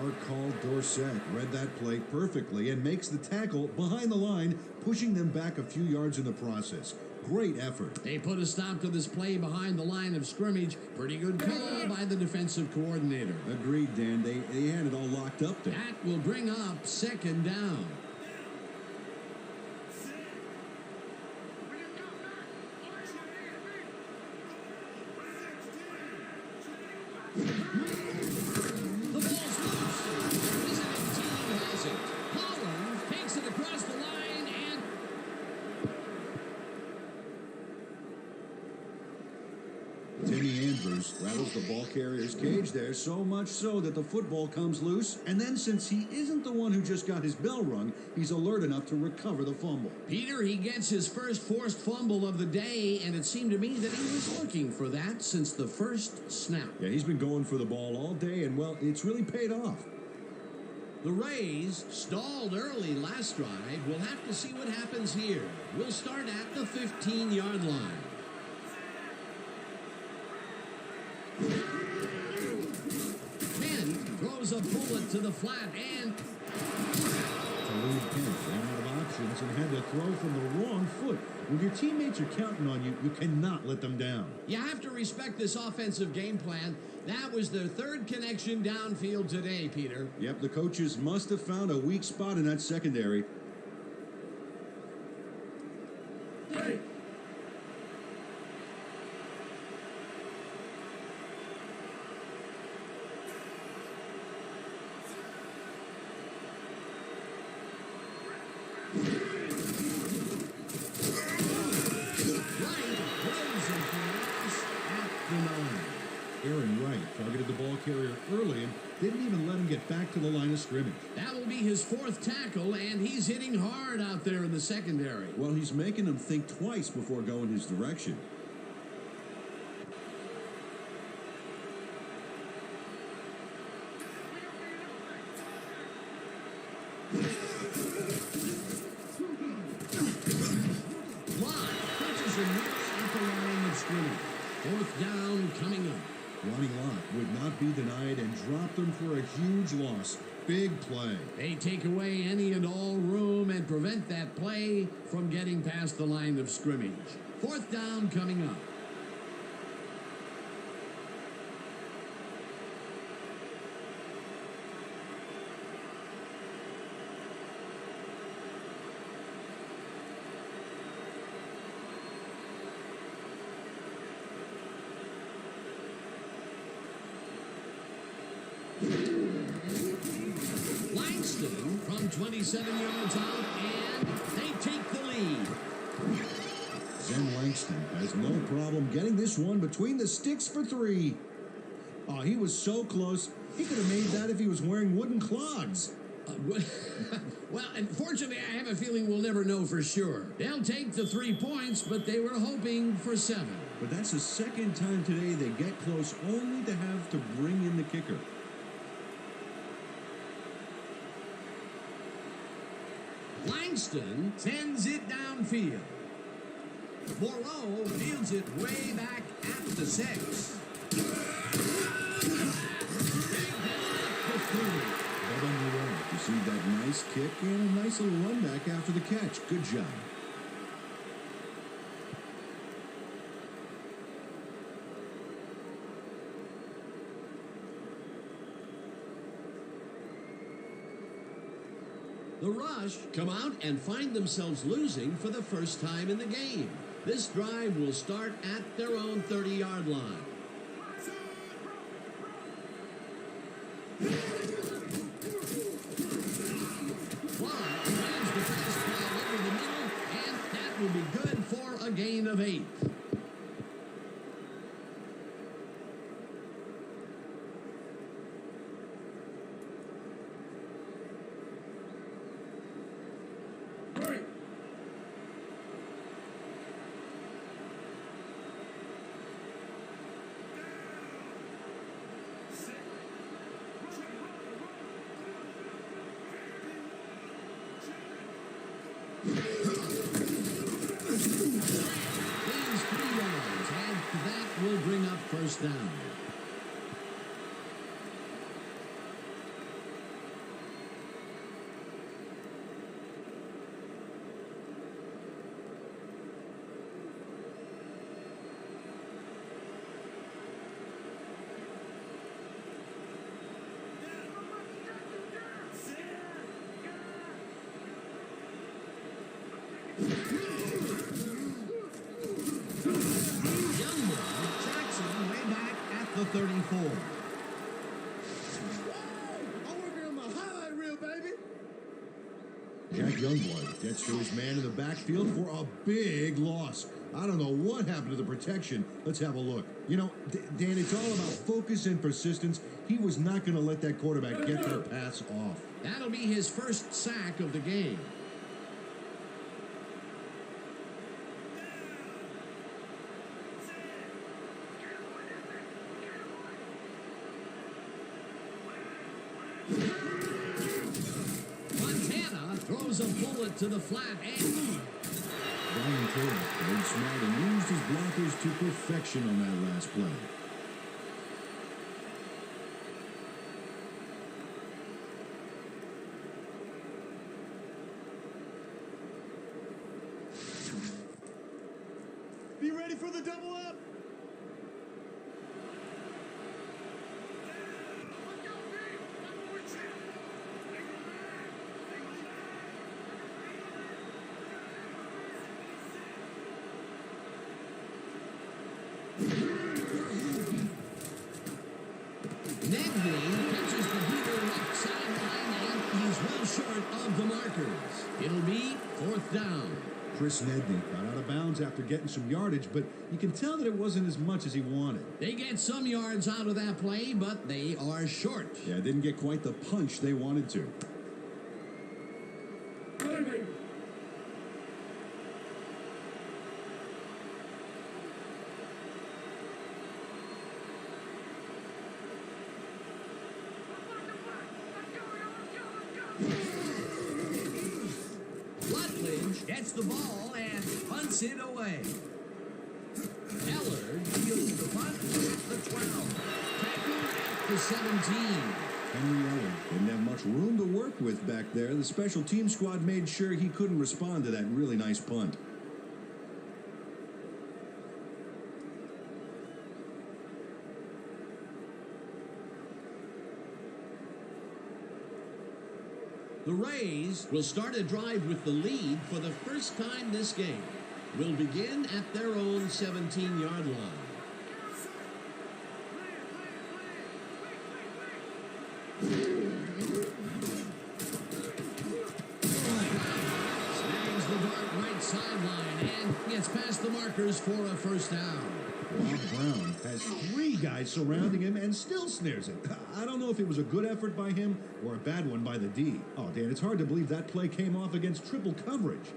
Our call Dorsett read that play perfectly and makes the tackle behind the line, pushing them back a few yards in the process. Great effort. They put a stop to this play behind the line of scrimmage. Pretty good call by the defensive coordinator. Agreed, Dan. They had it all locked up there. That will bring up 2nd down. The ball's loose. Visiting team has it. Holland takes it across the line and Timmy Andrews rattles the ball carrier's cage there, so much so that the football comes loose. And then, since he isn't the one who just got his bell rung, he's alert enough to recover the fumble. Peter, he gets his first forced fumble of the day, and it seemed to me that he was looking for that since the first snap. Yeah, he's been going for the ball all day, and, well, it's really paid off. The Rays stalled early last drive. We'll have to see what happens here. We'll start at the 15-yard line. Kent throws a bullet to the flat and Khalid Kent ran out of options and had to throw from the wrong foot. When your teammates are counting on you, you cannot let them down. you have to respect this offensive game plan. That was their 3rd connection downfield today, Peter. Yep, the coaches must have found a weak spot in that secondary. Hey! Aaron Wright targeted the ball carrier early and didn't even let him get back to the line of scrimmage. That will be his 4th tackle, and he's hitting hard out there in the secondary. Well, he's making him think twice before going his direction. Line punches him nearly at the line of scrimmage. 4th down coming up. Ronnie Lott would not be denied and dropped them for a huge loss. Big play. They take away any and all room and prevent that play from getting past the line of scrimmage. 4th down coming up. Langston from 27 yards out, and they take the lead. Zen Langston has no problem getting this one between the sticks for 3. Oh, he was so close. He could have made that if he was wearing wooden clogs. Well, unfortunately, I have a feeling we'll never know for sure. They'll take the 3 points, but they were hoping for 7. But that's the second time today they get close only to have to bring in the kicker. Langston sends it downfield. Moreau fields it way back at the 6. Well done, Moreau. Received that nice kick and a nice little run back after the catch. Good job. The Rush come out and find themselves losing for the first time in the game. This drive will start at their own 30-yard line. Clark runs the fastball over the middle, and that will be good for a gain of 8. Gains 3 yards, and that will bring up 1st down. The 34. I'm working on my highlight reel, baby. Jack Youngblood gets to his man in the backfield for a big loss. I don't know what happened to the protection. Let's have a look. You know, Dan, it's all about focus and persistence. He was not going to let that quarterback get that pass off. That'll be his first sack of the game. Montana throws a bullet to the flat, and Brian Taylor played smart and used his blockers to perfection on that last play. Be ready for the double up. Nedney catches the Beaver left sideline, and he's well short of the markers. It'll be 4th down. Chris Nedney got out of bounds after getting some yardage, but you can tell that it wasn't as much as he wanted. They get some yards out of that play, but they are short. Yeah, didn't get quite the punch they wanted to. Rutledge gets the ball and punts it away. Ellard fields the punt, The 12. Tackled at the 17. Henry Owen didn't have much room to work with back there. The special team squad made sure he couldn't respond to that really nice punt. The Rays will start a drive with the lead for the first time this game. Will begin at their own 17-yard line. Snags the dart right sideline and gets past the markers for a first down. Rob Brown has 3 guys surrounding him and still snares it. I don't know if it was a good effort by him or a bad one by the D. Oh, Dan, it's hard to believe that play came off against triple coverage.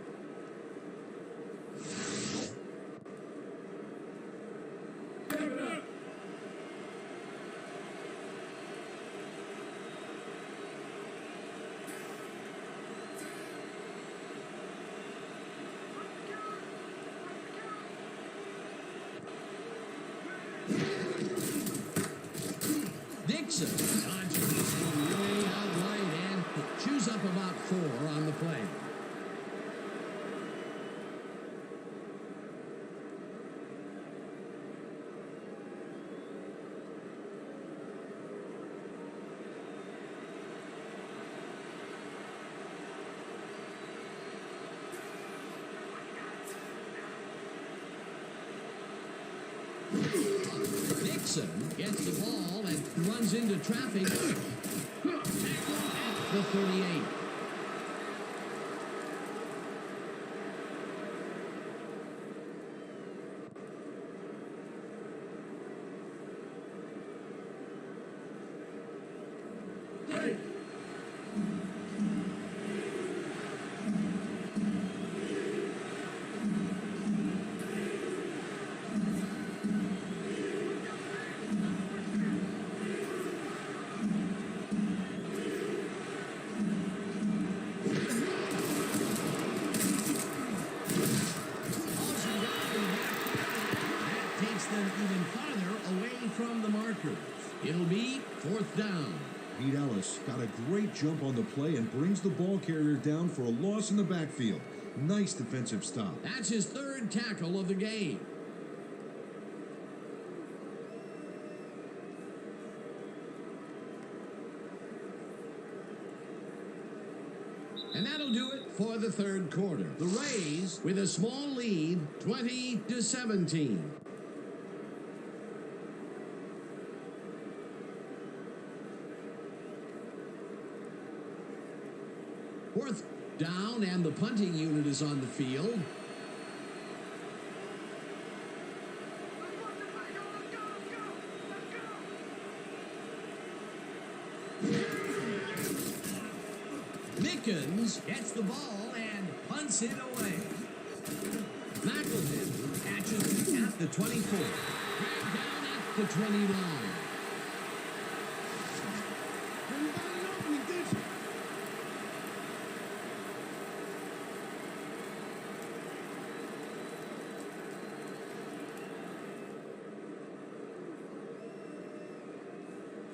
Dixon launches way out right and chews up about 4 on the play. Dixon gets the ball and runs into traffic. Tackled at the 38. Even farther away from the markers. It'll be 4th down. Pete Ellis got a great jump on the play and brings the ball carrier down for a loss in the backfield. Nice defensive stop. That's his 3rd tackle of the game. And that'll do it for the 3rd quarter. The Rays with a small lead, 20-17. Fourth down, and the punting unit is on the field. Mickens gets the ball and punts it away. McElhenney catches it at the 24. Dragged down at the 29.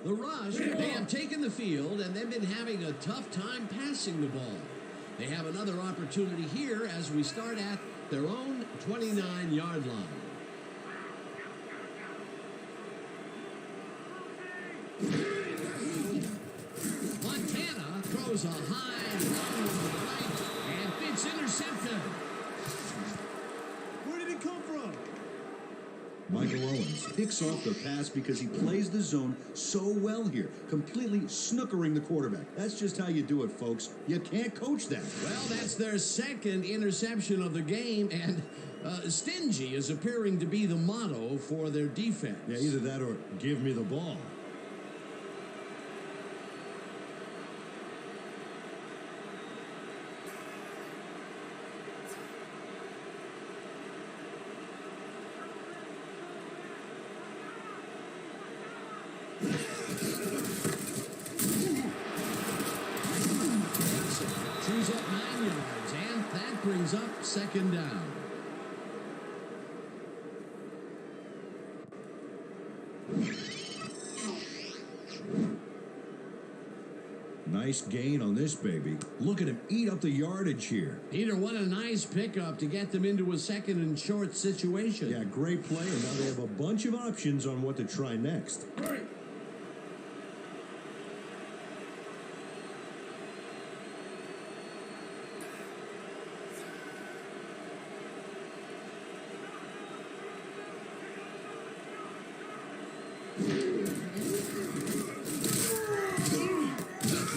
The Rush, they have taken the field, and they've been having a tough time passing the ball. They have another opportunity here as we start at their own 29-yard line. Montana throws a high long to the right, and it's intercepted. Where did it come from? Michael Owens picks off the pass because he plays the zone so well here, completely snookering the quarterback. That's just how you do it, folks. You can't coach that. Well, that's their 2nd interception of the game, and stingy is appearing to be the motto for their defense. Yeah, either that or give me the ball. Chews up 9 yards, and that brings up 2nd down. Nice gain on this baby. Look at him eat up the yardage here. Peter, what a nice pickup to get them into a second and short situation. Yeah, great play, and now they have a bunch of options on what to try next. Hurry.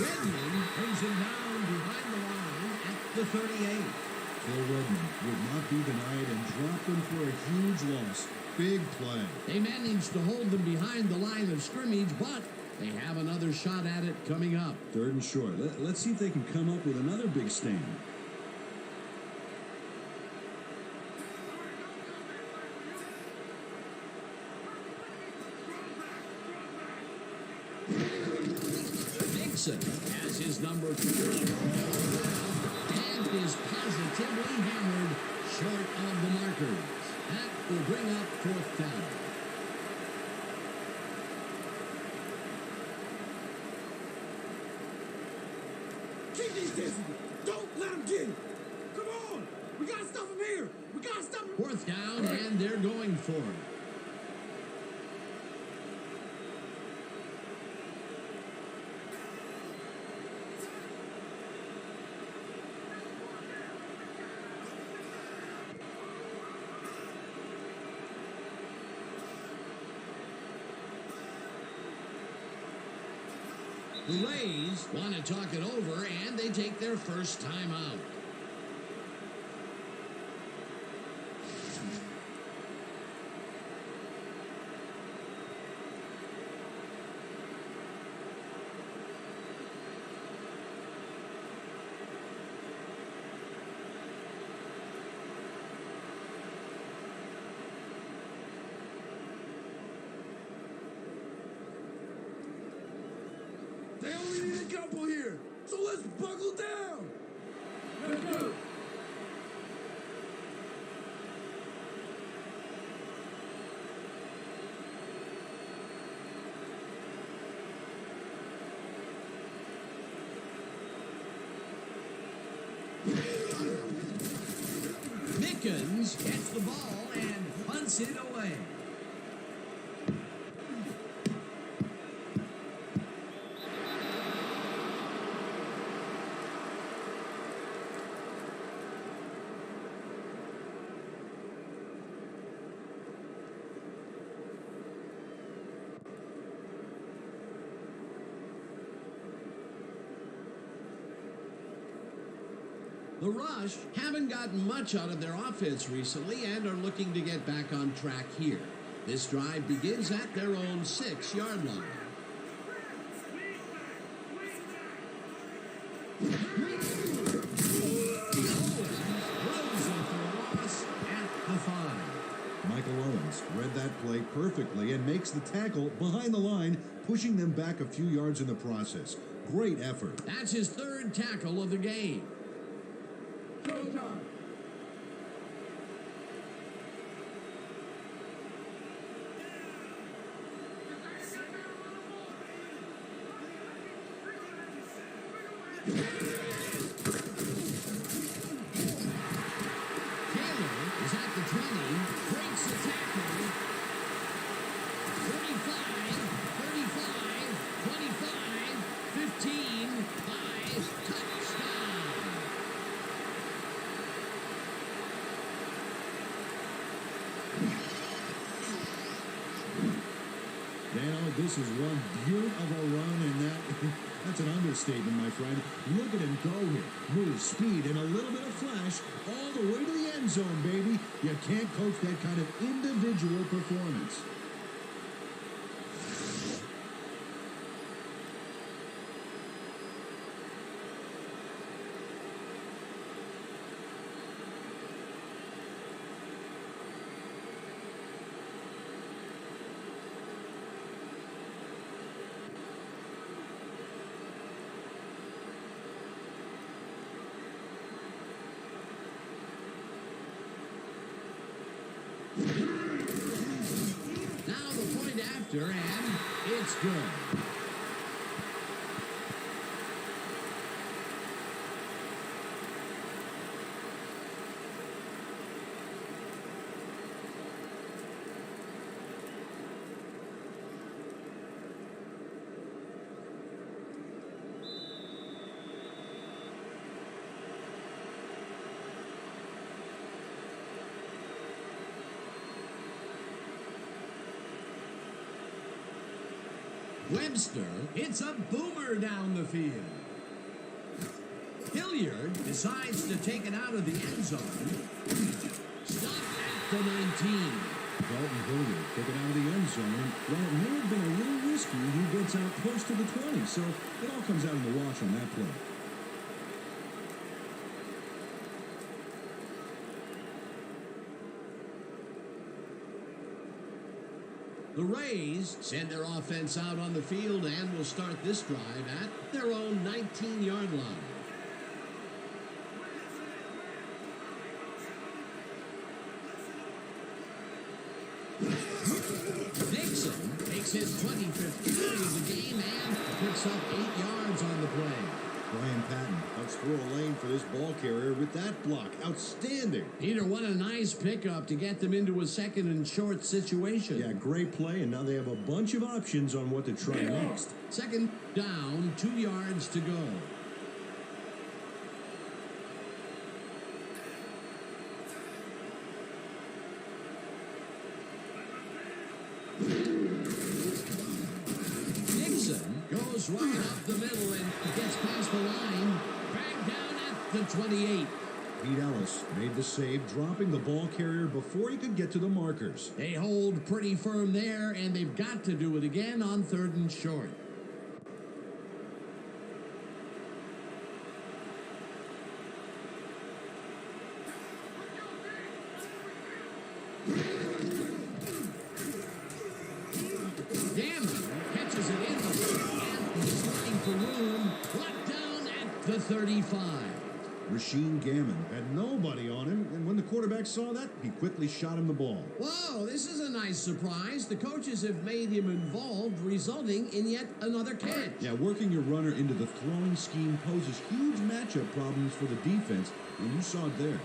Redmond brings him down behind the line at the 38. Phil Redmond would not be denied and dropped them for a huge loss. Big play. They managed to hold them behind the line of scrimmage, but they have another shot at it coming up. 3rd and short. Let's see if they can come up with another big stand. Nixon has his number 3 and is positively hammered short of the markers. That will bring up 4th down. Keep these distance. Don't let them get it. Come on. We got to stop them here. We got to stop them. 4th down, and they're going for it. The Rays want to talk it over, and they take their first time out. They only need a couple here, so let's buckle down. Let's go. Mickens gets the ball and punts it away. The Rush haven't gotten much out of their offense recently and are looking to get back on track here. This drive begins at their own 6-yard line. Michael Owens read that play perfectly and makes the tackle behind the line, pushing them back a few yards in the process. Great effort. That's his 3rd tackle of the game. Showtime. Taylor is at the 20, breaks the tackle. 45, 35, 25, 15, 5, touchdown. Dano, this is one beaut of a run, and that's an understatement, my friend. Look at him go here. Move, speed, and a little bit of flash all the way to the end zone, baby. You can't coach that kind of individual performance. Now the point after, and it's good. Webster hits a boomer down the field. Hilliard decides to take it out of the end zone. Stopped at the 19. Dalton Hilliard took it out of the end zone. While it may have been a little risky, he gets out close to the 20, so it all comes out in the wash on that play. The Rays send their offense out on the field and will start this drive at their own 19-yard line. Dixon takes his 25th carry of the game and picks up 8 yards on the play. Brian Patton helps throw a lane for this ball carrier with that block. Outstanding. Peter, what a nice pickup to get them into a second and short situation. Yeah, great play, and now they have a bunch of options on what to try next. Second down, 2 yards to go. Dixon goes right up the middle and gets past the line. Back down at the 28. Pete Ellis made the save, dropping the ball carrier before he could get to the markers. They hold pretty firm there, and they've got to do it again on 3rd and short. Gammon catches it in the field and is looking for room. Brought down at the 35. Rasheem Gammon had nobody on him, and when the quarterback saw that, he quickly shot him the ball. Whoa, this is a nice surprise. The coaches have made him involved, resulting in yet another catch. Yeah, working your runner into the throwing scheme poses huge matchup problems for the defense, and you saw it there.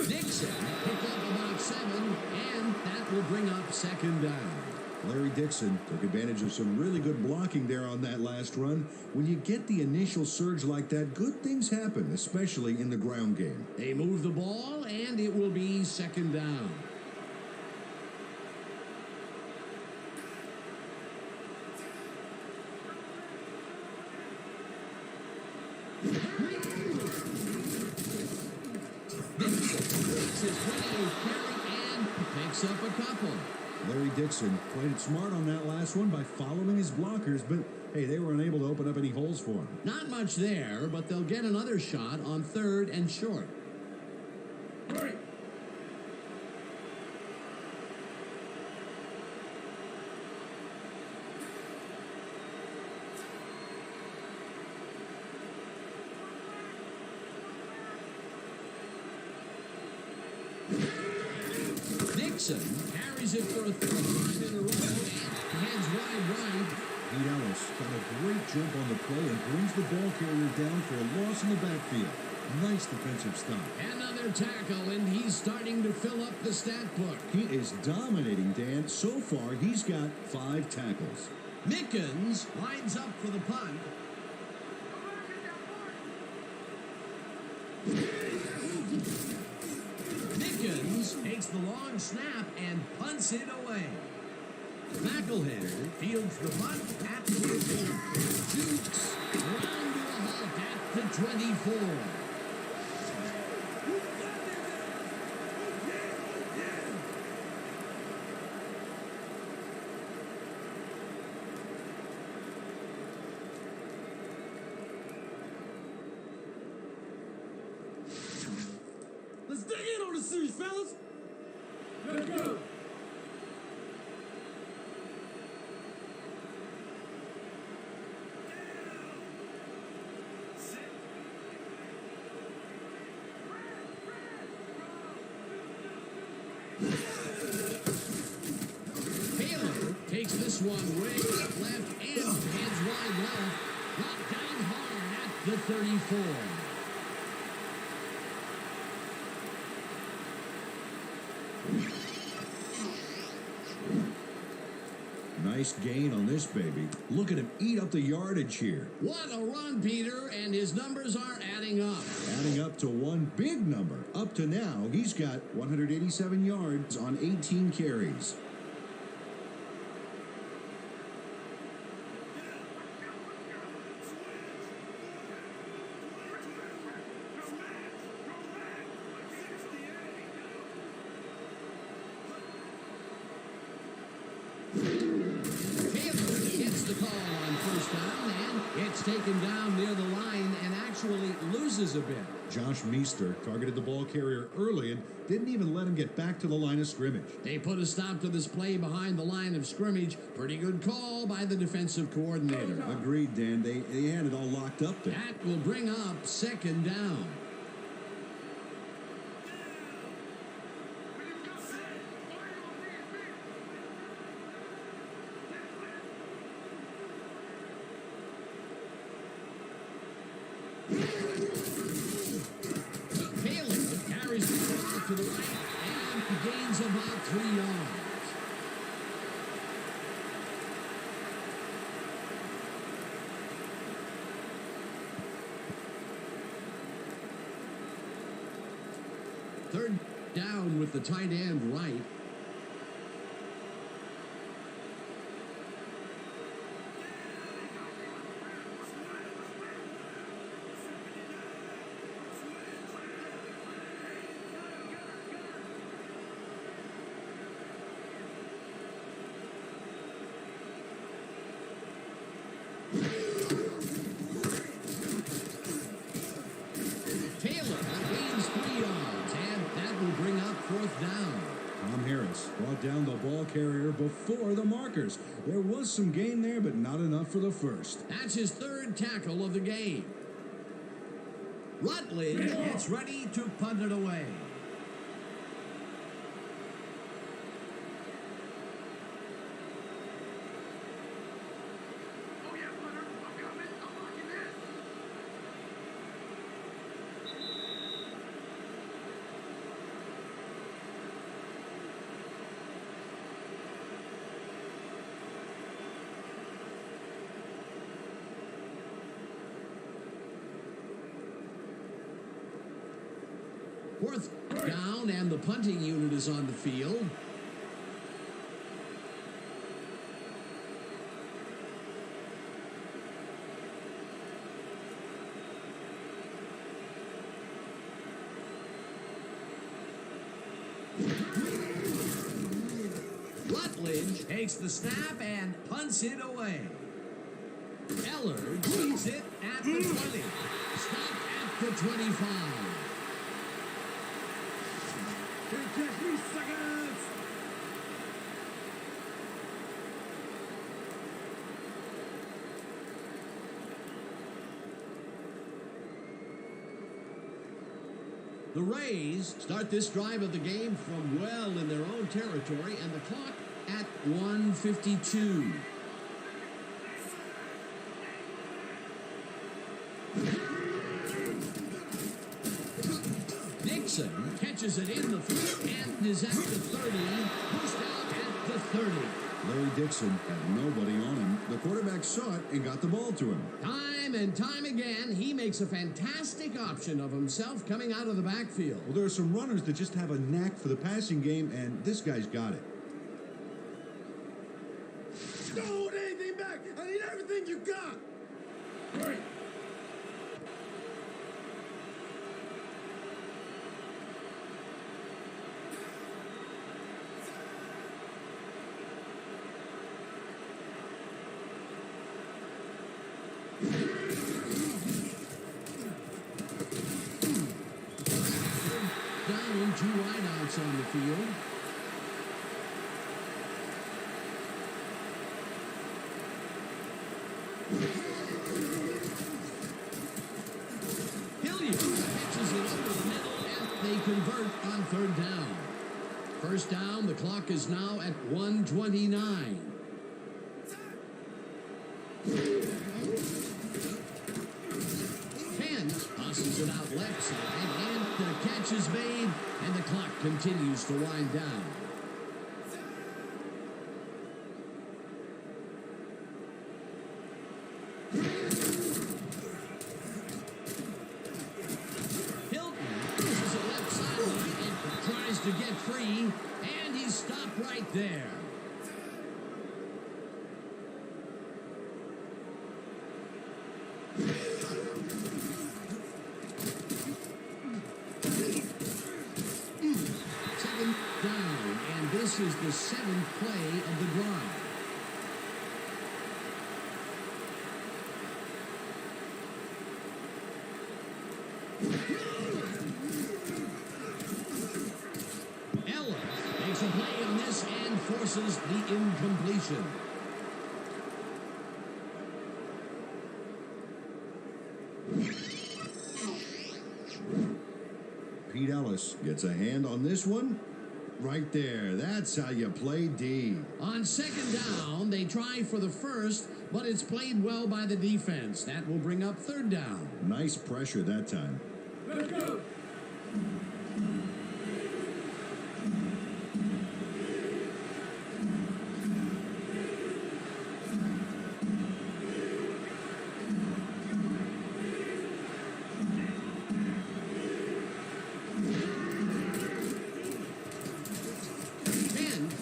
Dixon picked up about 7, and that will bring up 2nd down. Larry Dixon took advantage of some really good blocking there on that last run. When you get the initial surge like that, good things happen, especially in the ground game. They move the ball, and it will be 2nd down. His 28th carry and picks up a couple. Larry Dixon played it smart on that last one by following his blockers, but hey, they were unable to open up any holes for him. Not much there, but they'll get another shot on 3rd and short. Dixon carries it for a 3rd time in a row and heads wide right. Pete Ellis got a great jump on the play and brings the ball carrier down for a loss in the backfield. Nice defensive stop. Another tackle, and he's starting to fill up the stat book. He is dominating, Dan. So far, he's got 5 tackles. Mickens lines up for the punt. Mickens takes the long snap and punts it away. McElhead fields the punt at the 15. Jukes round to a halt at the 24. Let's dig in on the series, fellas. Let's go. Taylor takes this one way up left and heads wide left. Brought down hard at the 34. Nice gain on this baby. Look at him eat up the yardage here. What a run, Peter, and his numbers are adding up. Adding up to one big number. Up to now, he's got 187 yards on 18 carries. Taken down near the line and actually loses a bit. Josh Meester targeted the ball carrier early and didn't even let him get back to the line of scrimmage. They put a stop to this play behind the line of scrimmage. Pretty good call by the defensive coordinator. Agreed, Dan. They had it all locked up there. That will bring up second down. To the right and gains about 3 yards. Third down with the tight end right. Brought down the ball carrier before the markers. There was some gain there, but not enough for the first. That's his third tackle of the game. Rutledge gets ready to punt it away. Fourth down, and the punting unit is on the field. Rutledge takes the snap and punts it away. Eller leads it at the 20. Stopped at the 25. Can't catch me, suckers! The Rays start this drive of the game from well in their own territory, and the clock at 1:52. Dixon catches it in the field and is at the 30, pushed out at the 30. Larry Dixon had nobody on him. The quarterback saw it and got the ball to him. Time and time again, he makes a fantastic option of himself coming out of the backfield. Well, there are some runners that just have a knack for the passing game, and this guy's got it. Don't hold anything back! I need everything you got! Right. Down, 2 wideouts on the field. Hilliard pitches it over the middle, and they convert on 3rd down. First down, the clock is now at 1:29. Passes it out left side, and the catch is made, and the clock continues to wind down. there. Second down, and this is the 7th play of the drive. Ella makes a play on this and forces the incompletion. Pete Ellis gets a hand on this one. Right there. That's how you play D. On second down, they try for the first, but it's played well by the defense. That will bring up third down. Nice pressure that time. Let's go.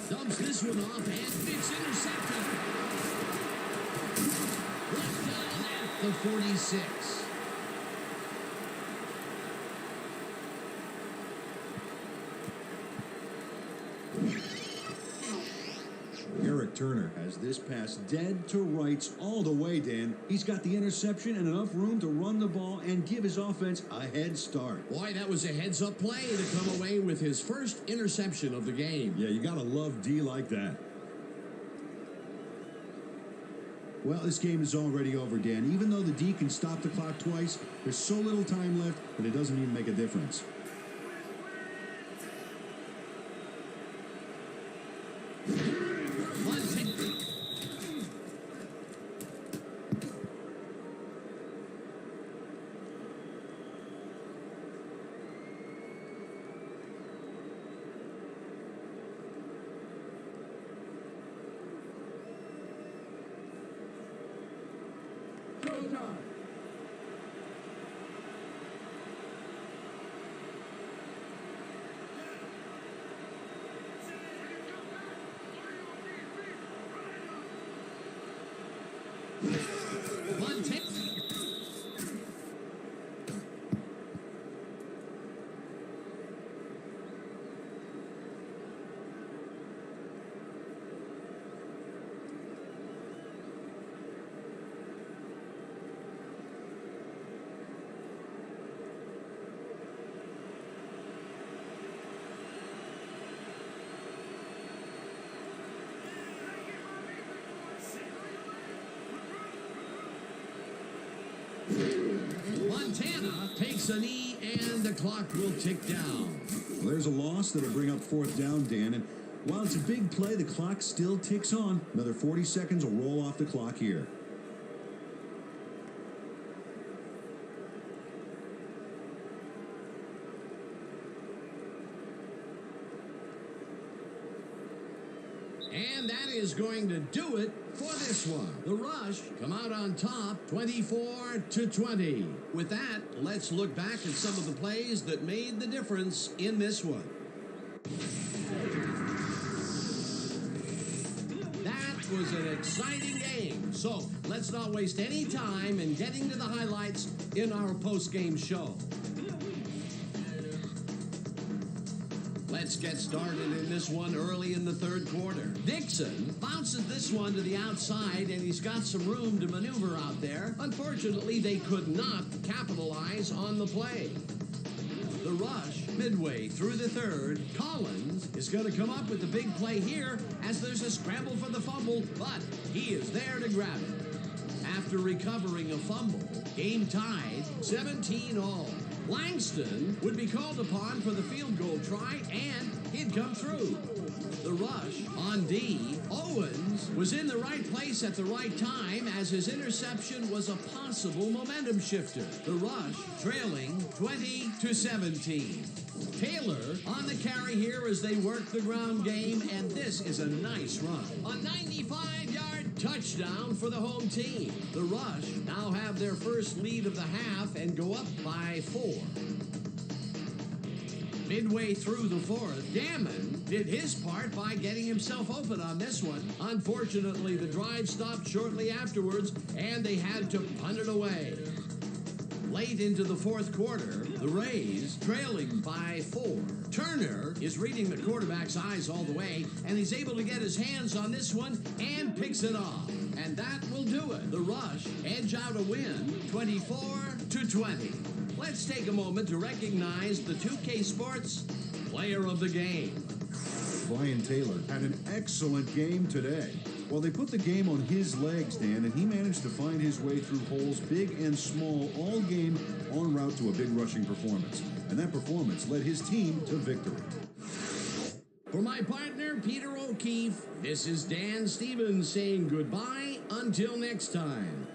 Dumps this one off, and it's intercepted. Left down at the 46. Eric Turner has this pass dead to rights all the way, Dan. He's got the interception and enough room to run the ball and give his offense a head start. Boy, that was a heads-up play to come away with his first interception of the game. Yeah, you got to love D like that. Well, this game is already over, Dan. Even though the D can stop the clock twice, there's so little time left that it doesn't even make a difference. Montana takes a knee, and the clock will tick down. Well, there's a loss that'll bring up fourth down, Dan. And while it's a big play, the clock still ticks on. Another 40 seconds will roll off the clock here. And that is going to do it for this one. The Rush come out on top, 24-20. With that, let's look back at some of the plays that made the difference in this one. That was an exciting game. So let's not waste any time in getting to the highlights in our post-game show. Let's get started in this one early in the third quarter. Dixon bounces this one to the outside, and he's got some room to maneuver out there. Unfortunately, they could not capitalize on the play. The Rush, midway through the third, Collins is going to come up with the big play here as there's a scramble for the fumble, but he is there to grab it. After recovering a fumble, game tied 17-all. Langston would be called upon for the field goal try, and he'd come through. The Rush on D. Owens was in the right place at the right time as his interception was a possible momentum shifter. The Rush trailing 20-17. Taylor on the carry here as they work the ground game, and this is a nice run. A 95-yard touchdown for the home team. The Rush now have their first lead of the half and go up by 4. Midway through the fourth, Gammon did his part by getting himself open on this one. Unfortunately, the drive stopped shortly afterwards, and they had to punt it away. Late into the fourth quarter, the Rays trailing by 4. Turner is reading the quarterback's eyes all the way, and he's able to get his hands on this one and picks it off. And that will do it. The Rush edge out a win, 24-20. Let's take a moment to recognize the 2K Sports Player of the Game. Brian Taylor had an excellent game today. Well, they put the game on his legs, Dan, and he managed to find his way through holes big and small all game en route to a big rushing performance. And that performance led his team to victory. For my partner, Peter O'Keefe, this is Dan Stevens saying goodbye until next time.